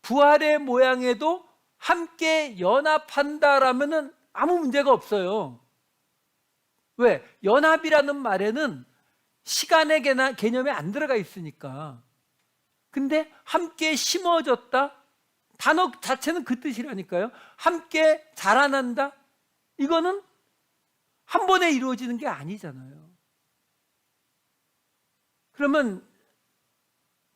부활의 모양에도 함께 연합한다라면은 아무 문제가 없어요. 왜? 연합이라는 말에는 시간의 개념이 안 들어가 있으니까. 근데 함께 심어졌다? 단어 자체는 그 뜻이라니까요. 함께 자라난다? 이거는 한 번에 이루어지는 게 아니잖아요. 그러면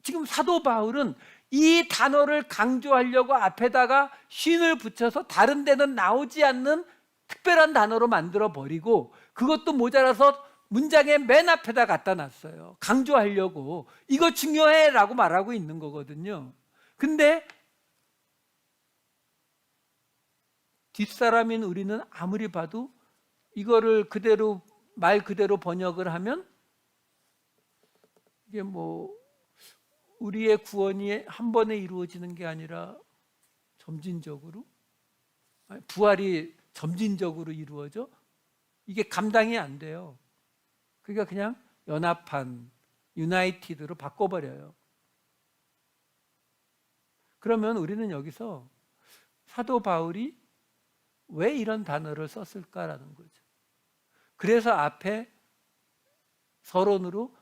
지금 사도 바울은 이 단어를 강조하려고 앞에다가 쉰을 붙여서 다른 데는 나오지 않는 특별한 단어로 만들어 버리고 그것도 모자라서 문장의 맨 앞에다 갖다 놨어요. 강조하려고. 이거 중요해 라고 말하고 있는 거거든요. 근데 뒷사람인 우리는 아무리 봐도 이거를 그대로 말 그대로 번역을 하면 이게 뭐 우리의 구원이 한 번에 이루어지는 게 아니라 점진적으로, 부활이 점진적으로 이루어져? 이게 감당이 안 돼요. 그러니까 그냥 연합한, 유나이티드로 바꿔버려요. 그러면 우리는 여기서 사도 바울이 왜 이런 단어를 썼을까라는 거죠. 그래서 앞에 서론으로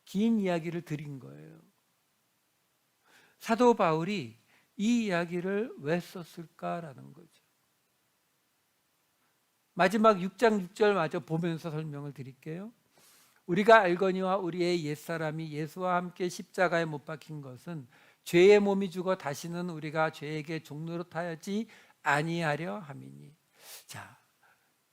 긴 이야기를 드린 거예요. 사도 바울이 이 이야기를 왜 썼을까라는 거죠. 마지막 6장 6절 마저 보면서 설명을 드릴게요. 우리가 알거니와 우리의 옛사람이 예수와 함께 십자가에 못 박힌 것은 죄의 몸이 죽어 다시는 우리가 죄에게 종노릇하지 아니하려 함이니. 자,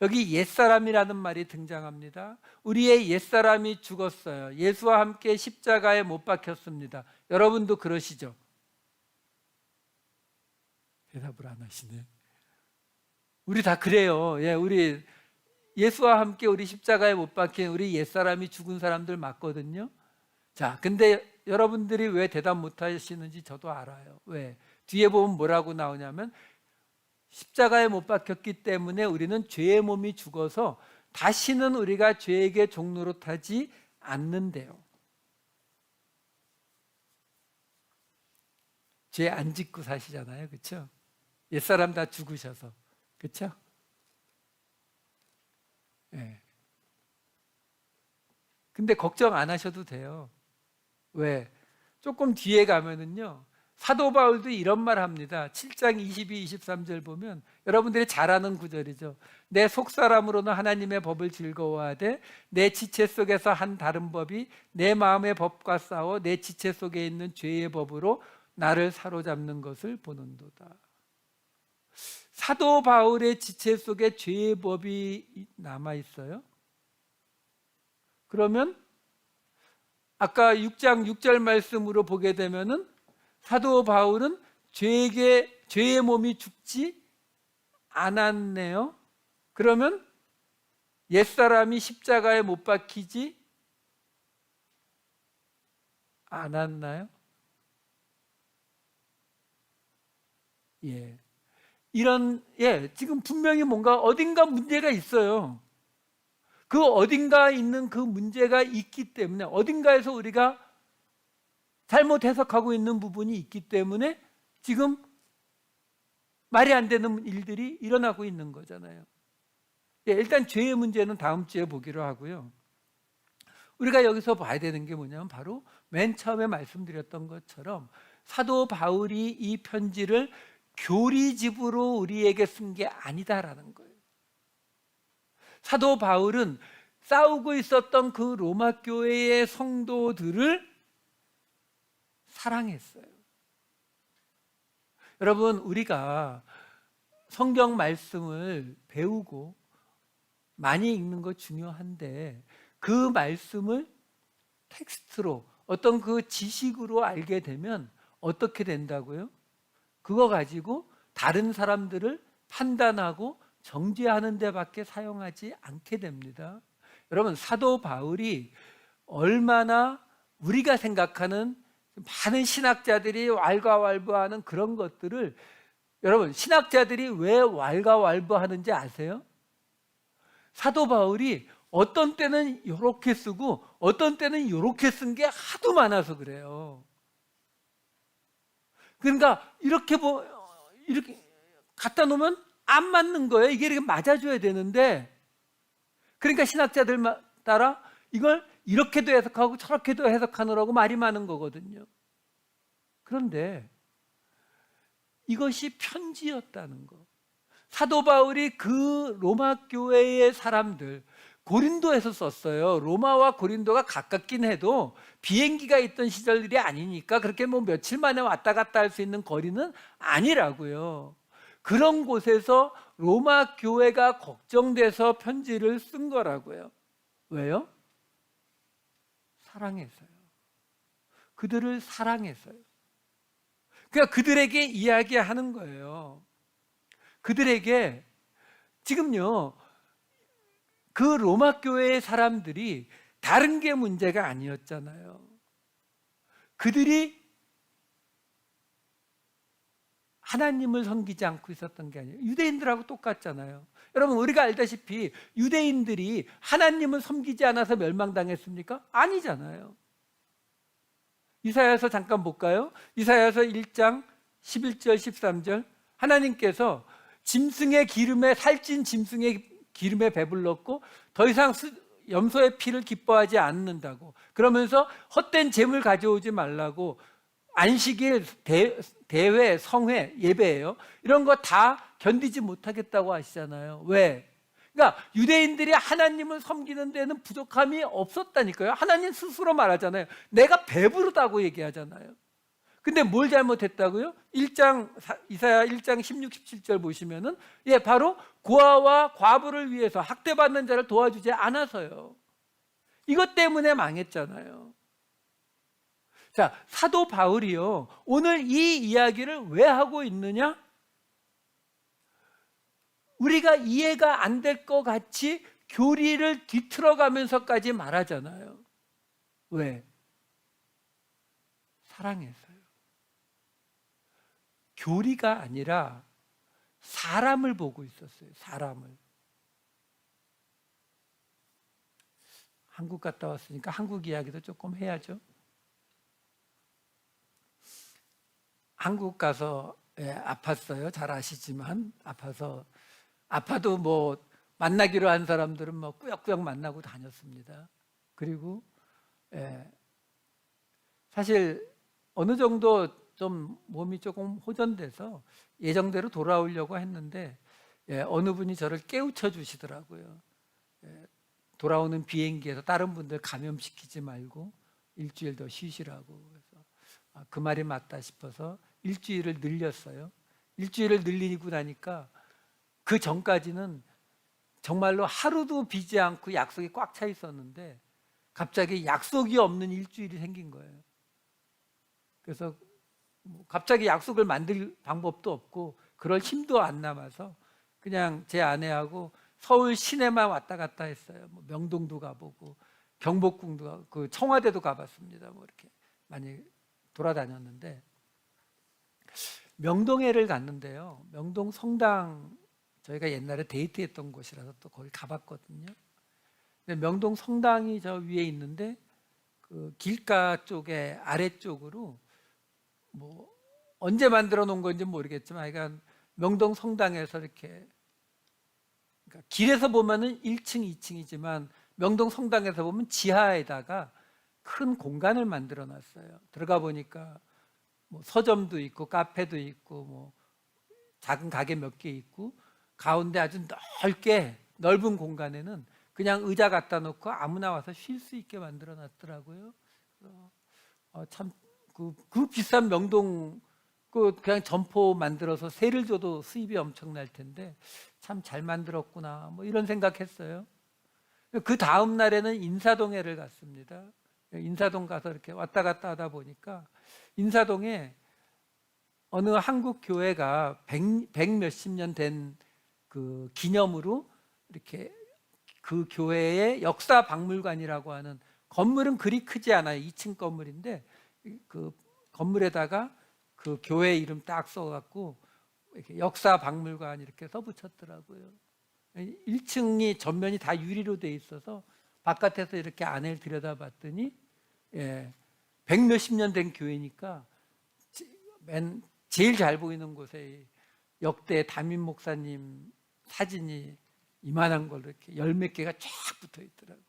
여기 옛사람이라는 말이 등장합니다. 우리의 옛사람이 죽었어요. 예수와 함께 십자가에 못 박혔습니다. 여러분도 그러시죠? 대답을 안 하시네. 우리 다 그래요. 예, 우리 예수와 함께 우리 십자가에 못 박힌 우리 옛사람이 죽은 사람들 맞거든요. 자, 근데 여러분들이 왜 대답 못 하시는지 저도 알아요. 왜? 뒤에 보면 뭐라고 나오냐면 십자가에 못 박혔기 때문에 우리는 죄의 몸이 죽어서 다시는 우리가 죄에게 종노릇하지 않는데요. 죄 안 짓고 사시잖아요. 그렇죠? 옛사람 다 죽으셔서. 그렇죠? 예. 근데 걱정 안 하셔도 돼요. 왜? 조금 뒤에 가면은요. 사도 바울도 이런 말 합니다. 7장 22, 23절 보면 여러분들이 잘 아는 구절이죠. 내 속사람으로는 하나님의 법을 즐거워하되 내 지체 속에서 한 다른 법이 내 마음의 법과 싸워 내 지체 속에 있는 죄의 법으로 나를 사로잡는 것을 보는도다. 사도 바울의 지체 속에 죄의 법이 남아 있어요. 그러면 아까 6장 6절 말씀으로 보게 되면은 사도 바울은 죄의 몸이 죽지 않았네요. 그러면 옛사람이 십자가에 못 박히지 않았나요? 예. 지금 분명히 뭔가 어딘가 문제가 있어요. 그 어딘가 있는 그 문제가 있기 때문에 어딘가에서 우리가 잘못 해석하고 있는 부분이 있기 때문에 지금 말이 안 되는 일들이 일어나고 있는 거잖아요. 일단 죄의 문제는 다음 주에 보기로 하고요. 우리가 여기서 봐야 되는 게 뭐냐면 바로 맨 처음에 말씀드렸던 것처럼 사도 바울이 이 편지를 교리집으로 우리에게 쓴 게 아니다라는 거예요. 사도 바울은 싸우고 있었던 그 로마 교회의 성도들을 사랑했어요. 여러분, 우리가 성경 말씀을 배우고 많이 읽는 거 중요한데 그 말씀을 텍스트로 어떤 그 지식으로 알게 되면 어떻게 된다고요? 그거 가지고 다른 사람들을 판단하고 정죄하는 데밖에 사용하지 않게 됩니다. 여러분, 사도 바울이 얼마나 우리가 생각하는 많은 신학자들이 왈가왈부하는 그런 것들을, 여러분, 신학자들이 왜 왈가왈부하는지 아세요? 사도 바울이 어떤 때는 이렇게 쓰고 어떤 때는 이렇게 쓴 게 하도 많아서 그래요. 그러니까 이렇게 갖다 놓으면 안 맞는 거예요. 이게 이렇게 맞아줘야 되는데, 그러니까 신학자들 따라 이걸 이렇게도 해석하고 저렇게도 해석하느라고 말이 많은 거거든요. 그런데 이것이 편지였다는 거. 사도 바울이 그 로마 교회의 사람들, 고린도에서 썼어요. 로마와 고린도가 가깝긴 해도 비행기가 있던 시절들이 아니니까 그렇게 뭐 며칠 만에 왔다 갔다 할 수 있는 거리는 아니라고요. 그런 곳에서 로마 교회가 걱정돼서 편지를 쓴 거라고요. 왜요? 사랑해서요. 그들을 사랑해서요. 그러니까 그들에게 이야기하는 거예요. 그들에게 지금요, 그 로마 교회의 사람들이 다른 게 문제가 아니었잖아요. 그들이 하나님을 섬기지 않고 있었던 게 아니에요. 유대인들하고 똑같잖아요. 여러분, 우리가 알다시피 유대인들이 하나님을 섬기지 않아서 멸망당했습니까? 아니잖아요. 이사야서 잠깐 볼까요? 이사야서 1장 11절 13절 하나님께서 짐승의 기름에, 살찐 짐승의 기름에 배불렀고 더 이상 염소의 피를 기뻐하지 않는다고, 그러면서 헛된 재물 가져오지 말라고, 안식일, 대회, 성회, 예배예요, 이런 거 다 견디지 못하겠다고 하시잖아요. 왜? 그러니까 유대인들이 하나님을 섬기는 데는 부족함이 없었다니까요. 하나님 스스로 말하잖아요. 내가 배부르다고 얘기하잖아요. 근데 뭘 잘못했다고요? 이사야 1장 16, 17절 보시면은, 바로 고아와 과부를 위해서 학대받는 자를 도와주지 않아서요. 이것 때문에 망했잖아요. 자, 사도 바울이요, 오늘 이 이야기를 왜 하고 있느냐? 우리가 이해가 안 될 것 같이 교리를 뒤틀어가면서까지 말하잖아요. 왜? 사랑해서요. 교리가 아니라 사람을 보고 있었어요. 사람을. 한국 갔다 왔으니까 한국 이야기도 조금 해야죠. 한국 가서 아팠어요. 잘 아시지만 아파도 뭐 만나기로 한 사람들은 뭐 꾸역꾸역 만나고 다녔습니다. 그리고 사실 어느 정도 좀 몸이 조금 호전돼서 예정대로 돌아오려고 했는데 어느 분이 저를 깨우쳐 주시더라고요. 돌아오는 비행기에서 다른 분들 감염시키지 말고 일주일 더 쉬시라고. 그래서 그 말이 맞다 싶어서 일주일을 늘렸어요. 일주일을 늘리고 나니까 그 전까지는 정말로 하루도 비지 않고 약속이 꽉 차 있었는데 갑자기 약속이 없는 일주일이 생긴 거예요. 그래서 갑자기 약속을 만들 방법도 없고 그럴 힘도 안 남아서 그냥 제 아내하고 서울 시내만 왔다 갔다 했어요. 뭐 명동도 가보고 경복궁도 가고 그 청와대도 가봤습니다. 뭐 이렇게 많이 돌아다녔는데, 명동에를 갔는데요, 명동 성당, 저희가 옛날에 데이트했던 곳이라서 또 거기 가봤거든요. 근데 명동 성당이 저 위에 있는데 그 길가 쪽에 아래쪽으로 뭐 언제 만들어 놓은 건지 모르겠지만 하여간 명동 성당에서 이렇게, 그러니까 길에서 보면은 1층, 2층이지만 명동 성당에서 보면 지하에다가 큰 공간을 만들어 놨어요. 들어가 보니까 뭐 서점도 있고 카페도 있고 뭐 작은 가게 몇 개 있고 가운데 아주 넓게 넓은 공간에는 그냥 의자 갖다 놓고 아무나 와서 쉴 수 있게 만들어 놨더라고요. 참 그 비싼 명동 그냥 점포 만들어서 세를 줘도 수입이 엄청날 텐데 참 잘 만들었구나 뭐 이런 생각했어요. 그 다음 날에는 인사동에를 갔습니다. 인사동 가서 이렇게 왔다 갔다 하다 보니까 인사동에 어느 한국 교회가 백 몇십 년 된 그 기념으로 이렇게 그 교회의 역사 박물관이라고 하는, 건물은 그리 크지 않아요. 2층 건물인데 그 건물에다가 그 교회 이름 딱 써갖고 이렇게 역사 박물관 이렇게 써붙였더라고요. 1층이 전면이 다 유리로 돼 있어서 바깥에서 이렇게 안을 들여다봤더니 백 몇십 년 된 교회니까 제일 잘 보이는 곳에 역대 담임 목사님 사진이 이만한 걸로 이렇게 열 몇 개가 쫙 붙어 있더라고요.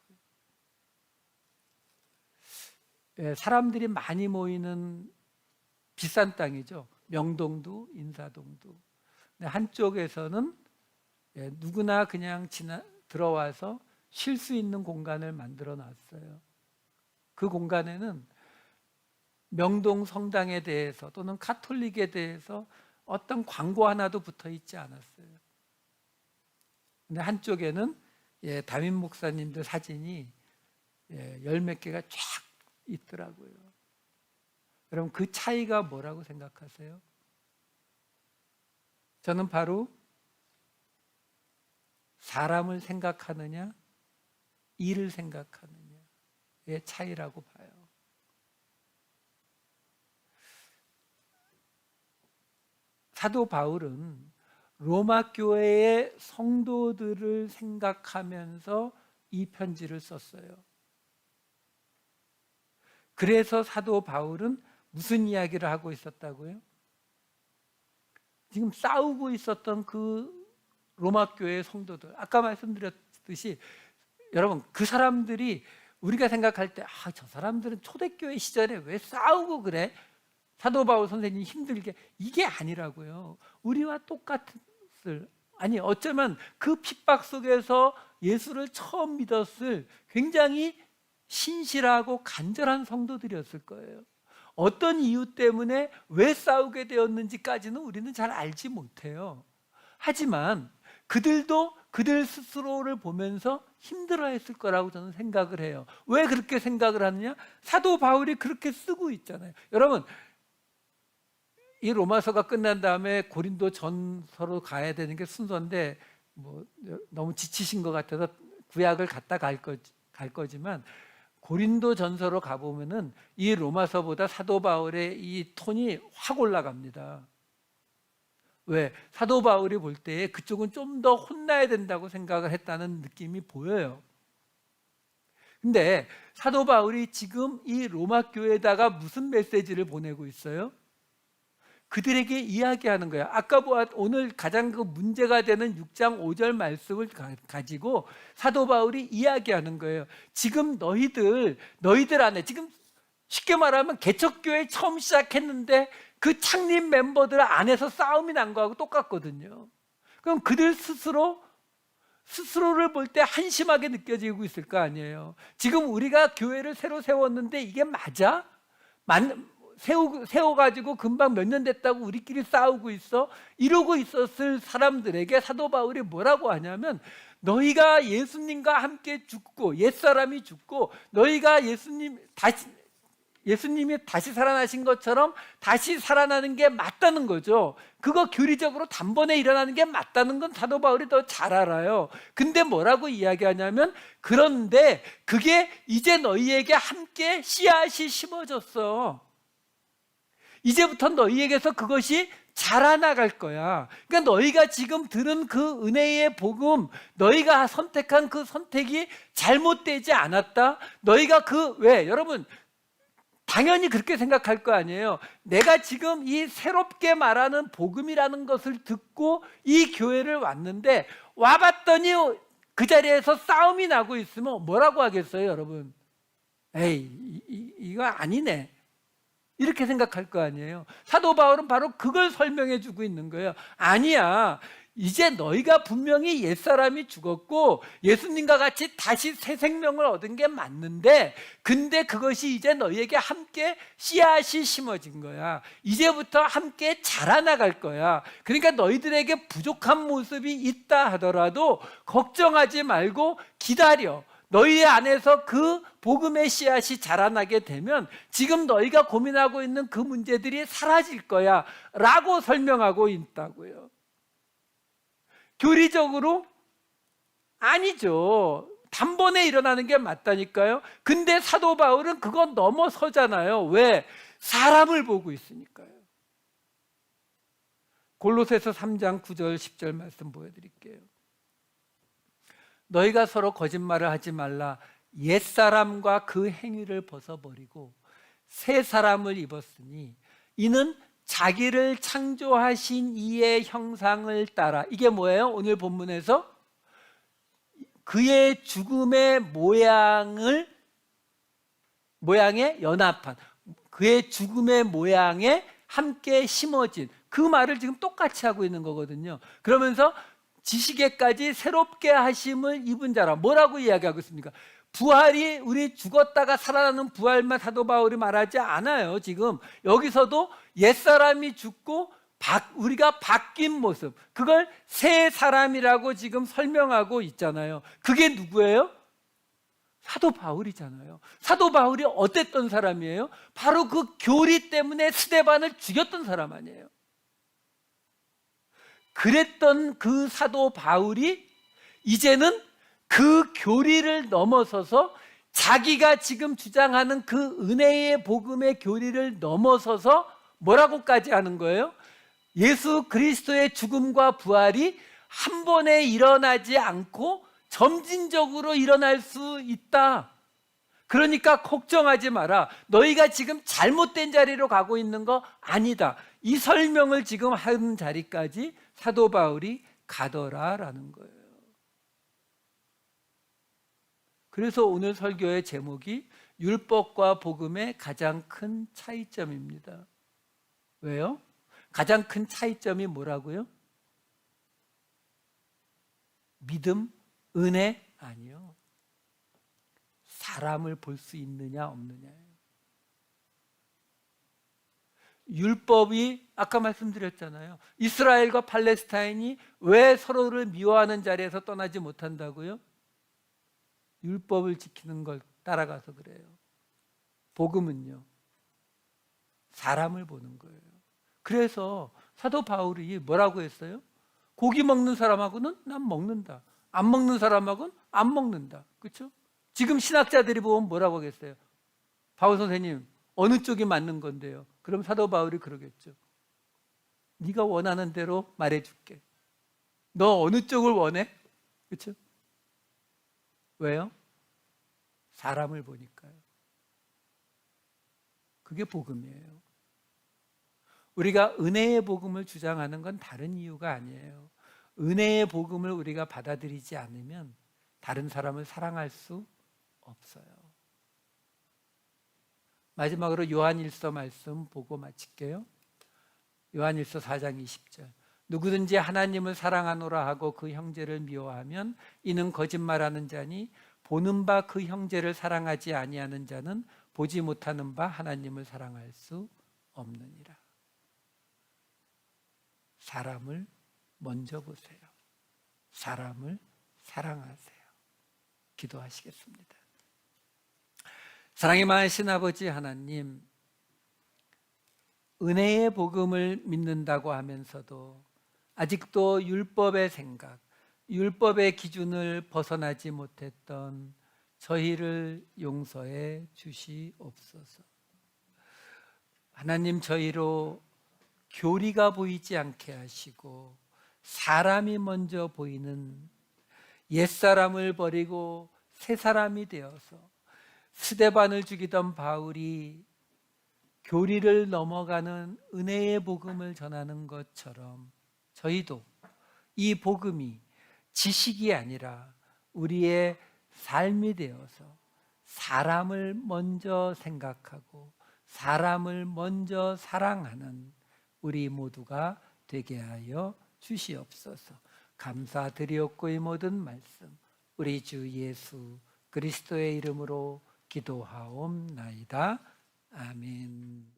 사람들이 많이 모이는 비싼 땅이죠. 명동도 인사동도. 근데 한쪽에서는 누구나 그냥 들어와서 쉴 수 있는 공간을 만들어 놨어요. 그 공간에는 명동 성당에 대해서 또는 가톨릭에 대해서 어떤 광고 하나도 붙어 있지 않았어요. 근데 한쪽에는 담임 목사님들 사진이 열 몇 개가 쫙 있더라고요. 여러분, 그 차이가 뭐라고 생각하세요? 저는 바로 사람을 생각하느냐, 일을 생각하느냐의 차이라고 봐요. 사도 바울은 로마 교회의 성도들을 생각하면서 이 편지를 썼어요. 그래서 사도 바울은 무슨 이야기를 하고 있었다고요? 지금 싸우고 있었던 그 로마 교회의 성도들, 아까 말씀드렸듯이 여러분, 그 사람들이 우리가 생각할 때 저 사람들은 초대교회 시절에 왜 싸우고 그래? 사도 바울 선생님이 힘들게, 이게 아니라고요. 우리와 똑같을, 아니 어쩌면 그 핍박 속에서 예수를 처음 믿었을 굉장히 신실하고 간절한 성도들이었을 거예요. 어떤 이유 때문에 왜 싸우게 되었는지까지는 우리는 잘 알지 못해요. 하지만 그들도 그들 스스로를 보면서 힘들어했을 거라고 저는 생각을 해요. 왜 그렇게 생각을 하느냐? 사도 바울이 그렇게 쓰고 있잖아요. 여러분, 이 로마서가 끝난 다음에 고린도 전서로 가야 되는 게 순서인데 뭐 너무 지치신 것 같아서 구약을 갔다 갈 거지만 고린도 전서로 가보면은 이 로마서보다 사도 바울의 이 톤이 확 올라갑니다. 왜? 사도 바울이 볼 때 그쪽은 좀 더 혼나야 된다고 생각을 했다는 느낌이 보여요. 근데 사도 바울이 지금 이 로마 교회에다가 무슨 메시지를 보내고 있어요? 그들에게 이야기하는 거야. 아까 오늘 가장 그 문제가 되는 6장 5절 말씀을 가지고 사도 바울이 이야기하는 거예요. 지금 너희들 안에, 지금 쉽게 말하면 개척교회 처음 시작했는데 그 창립 멤버들 안에서 싸움이 난 거하고 똑같거든요. 그럼 그들 스스로를 볼 때 한심하게 느껴지고 있을 거 아니에요. 지금 우리가 교회를 새로 세웠는데 이게 맞아? 세워가지고 금방 몇 년 됐다고 우리끼리 싸우고 있어? 이러고 있었을 사람들에게 사도 바울이 뭐라고 하냐면, 너희가 예수님과 함께 죽고 옛사람이 죽고 너희가 예수님이 다시 살아나신 것처럼 다시 살아나는 게 맞다는 거죠. 그거 교리적으로 단번에 일어나는 게 맞다는 건 사도 바울이 더 잘 알아요. 근데 뭐라고 이야기하냐면, 그런데 그게 이제 너희에게 함께 씨앗이 심어졌어. 이제부터 너희에게서 그것이 자라나갈 거야. 그러니까 너희가 지금 들은 그 은혜의 복음, 너희가 선택한 그 선택이 잘못되지 않았다. 너희가 여러분 당연히 그렇게 생각할 거 아니에요. 내가 지금 이 새롭게 말하는 복음이라는 것을 듣고 이 교회를 왔는데, 와봤더니 그 자리에서 싸움이 나고 있으면 뭐라고 하겠어요, 여러분? 에이, 이거 아니네. 이렇게 생각할 거 아니에요. 사도 바울은 바로 그걸 설명해 주고 있는 거예요. 아니야, 이제 너희가 분명히 옛사람이 죽었고 예수님과 같이 다시 새 생명을 얻은 게 맞는데, 근데 그것이 이제 너희에게 함께 씨앗이 심어진 거야. 이제부터 함께 자라나갈 거야. 그러니까 너희들에게 부족한 모습이 있다 하더라도 걱정하지 말고 기다려. 너희 안에서 그 복음의 씨앗이 자라나게 되면 지금 너희가 고민하고 있는 그 문제들이 사라질 거야 라고 설명하고 있다고요. 교리적으로 아니죠. 단번에 일어나는 게 맞다니까요. 근데 사도 바울은 그건 넘어서잖아요. 왜? 사람을 보고 있으니까요. 골로새서 3장 9절 10절 말씀 보여드릴게요. 너희가 서로 거짓말을 하지 말라. 옛사람과 그 행위를 벗어버리고 새 사람을 입었으니 이는 자기를 창조하신 이의 형상을 따라, 이게 뭐예요? 오늘 본문에서 그의 죽음의 모양에 연합한, 그의 죽음의 모양에 함께 심어진, 그 말을 지금 똑같이 하고 있는 거거든요. 그러면서 지식에까지 새롭게 하심을 입은 자라. 뭐라고 이야기하고 있습니까? 부활이, 우리 죽었다가 살아나는 부활만 사도 바울이 말하지 않아요. 지금 여기서도 옛사람이 죽고 우리가 바뀐 모습, 그걸 새 사람이라고 지금 설명하고 있잖아요. 그게 누구예요? 사도 바울이잖아요. 사도 바울이 어땠던 사람이에요? 바로 그 교리 때문에 스데반을 죽였던 사람 아니에요? 그랬던 그 사도 바울이 이제는 그 교리를 넘어서서 자기가 지금 주장하는 그 은혜의 복음의 교리를 넘어서서 뭐라고까지 하는 거예요? 예수 그리스도의 죽음과 부활이 한 번에 일어나지 않고 점진적으로 일어날 수 있다. 그러니까 걱정하지 마라. 너희가 지금 잘못된 자리로 가고 있는 거 아니다. 이 설명을 지금 하는 자리까지 사도 바울이 가더라라는 거예요. 그래서 오늘 설교의 제목이 율법과 복음의 가장 큰 차이점입니다. 왜요? 가장 큰 차이점이 뭐라고요? 믿음, 은혜 아니요. 사람을 볼 수 있느냐 없느냐예요. 율법이 아까 말씀드렸잖아요. 이스라엘과 팔레스타인이 왜 서로를 미워하는 자리에서 떠나지 못한다고요? 율법을 지키는 걸 따라가서 그래요. 복음은요, 사람을 보는 거예요. 그래서 사도 바울이 뭐라고 했어요? 고기 먹는 사람하고는 난 먹는다. 안 먹는 사람하고는 안 먹는다. 그렇죠? 지금 신학자들이 보면 뭐라고 하겠어요? 바울 선생님, 어느 쪽이 맞는 건데요? 그럼 사도 바울이 그러겠죠. 네가 원하는 대로 말해줄게. 너 어느 쪽을 원해? 그렇죠? 왜요? 사람을 보니까요. 그게 복음이에요. 우리가 은혜의 복음을 주장하는 건 다른 이유가 아니에요. 은혜의 복음을 우리가 받아들이지 않으면 다른 사람을 사랑할 수 없어요. 마지막으로 요한일서 말씀 보고 마칠게요. 요한일서 4장 20절. 누구든지 하나님을 사랑하노라 하고 그 형제를 미워하면 이는 거짓말하는 자니 보는 바 그 형제를 사랑하지 아니하는 자는 보지 못하는 바 하나님을 사랑할 수 없느니라. 사람을 먼저 보세요. 사람을 사랑하세요. 기도하시겠습니다. 사랑이 많으신 아버지 하나님, 은혜의 복음을 믿는다고 하면서도 아직도 율법의 생각, 율법의 기준을 벗어나지 못했던 저희를 용서해 주시옵소서. 하나님, 저희로 교리가 보이지 않게 하시고 사람이 먼저 보이는 옛사람을 버리고 새사람이 되어서 스데반을 죽이던 바울이 교리를 넘어가는 은혜의 복음을 전하는 것처럼 저희도 이 복음이 지식이 아니라 우리의 삶이 되어서 사람을 먼저 생각하고 사람을 먼저 사랑하는 우리 모두가 되게 하여 주시옵소서. 감사드리옵고 이 모든 말씀 우리 주 예수 그리스도의 이름으로 기도하옵나이다. 아멘.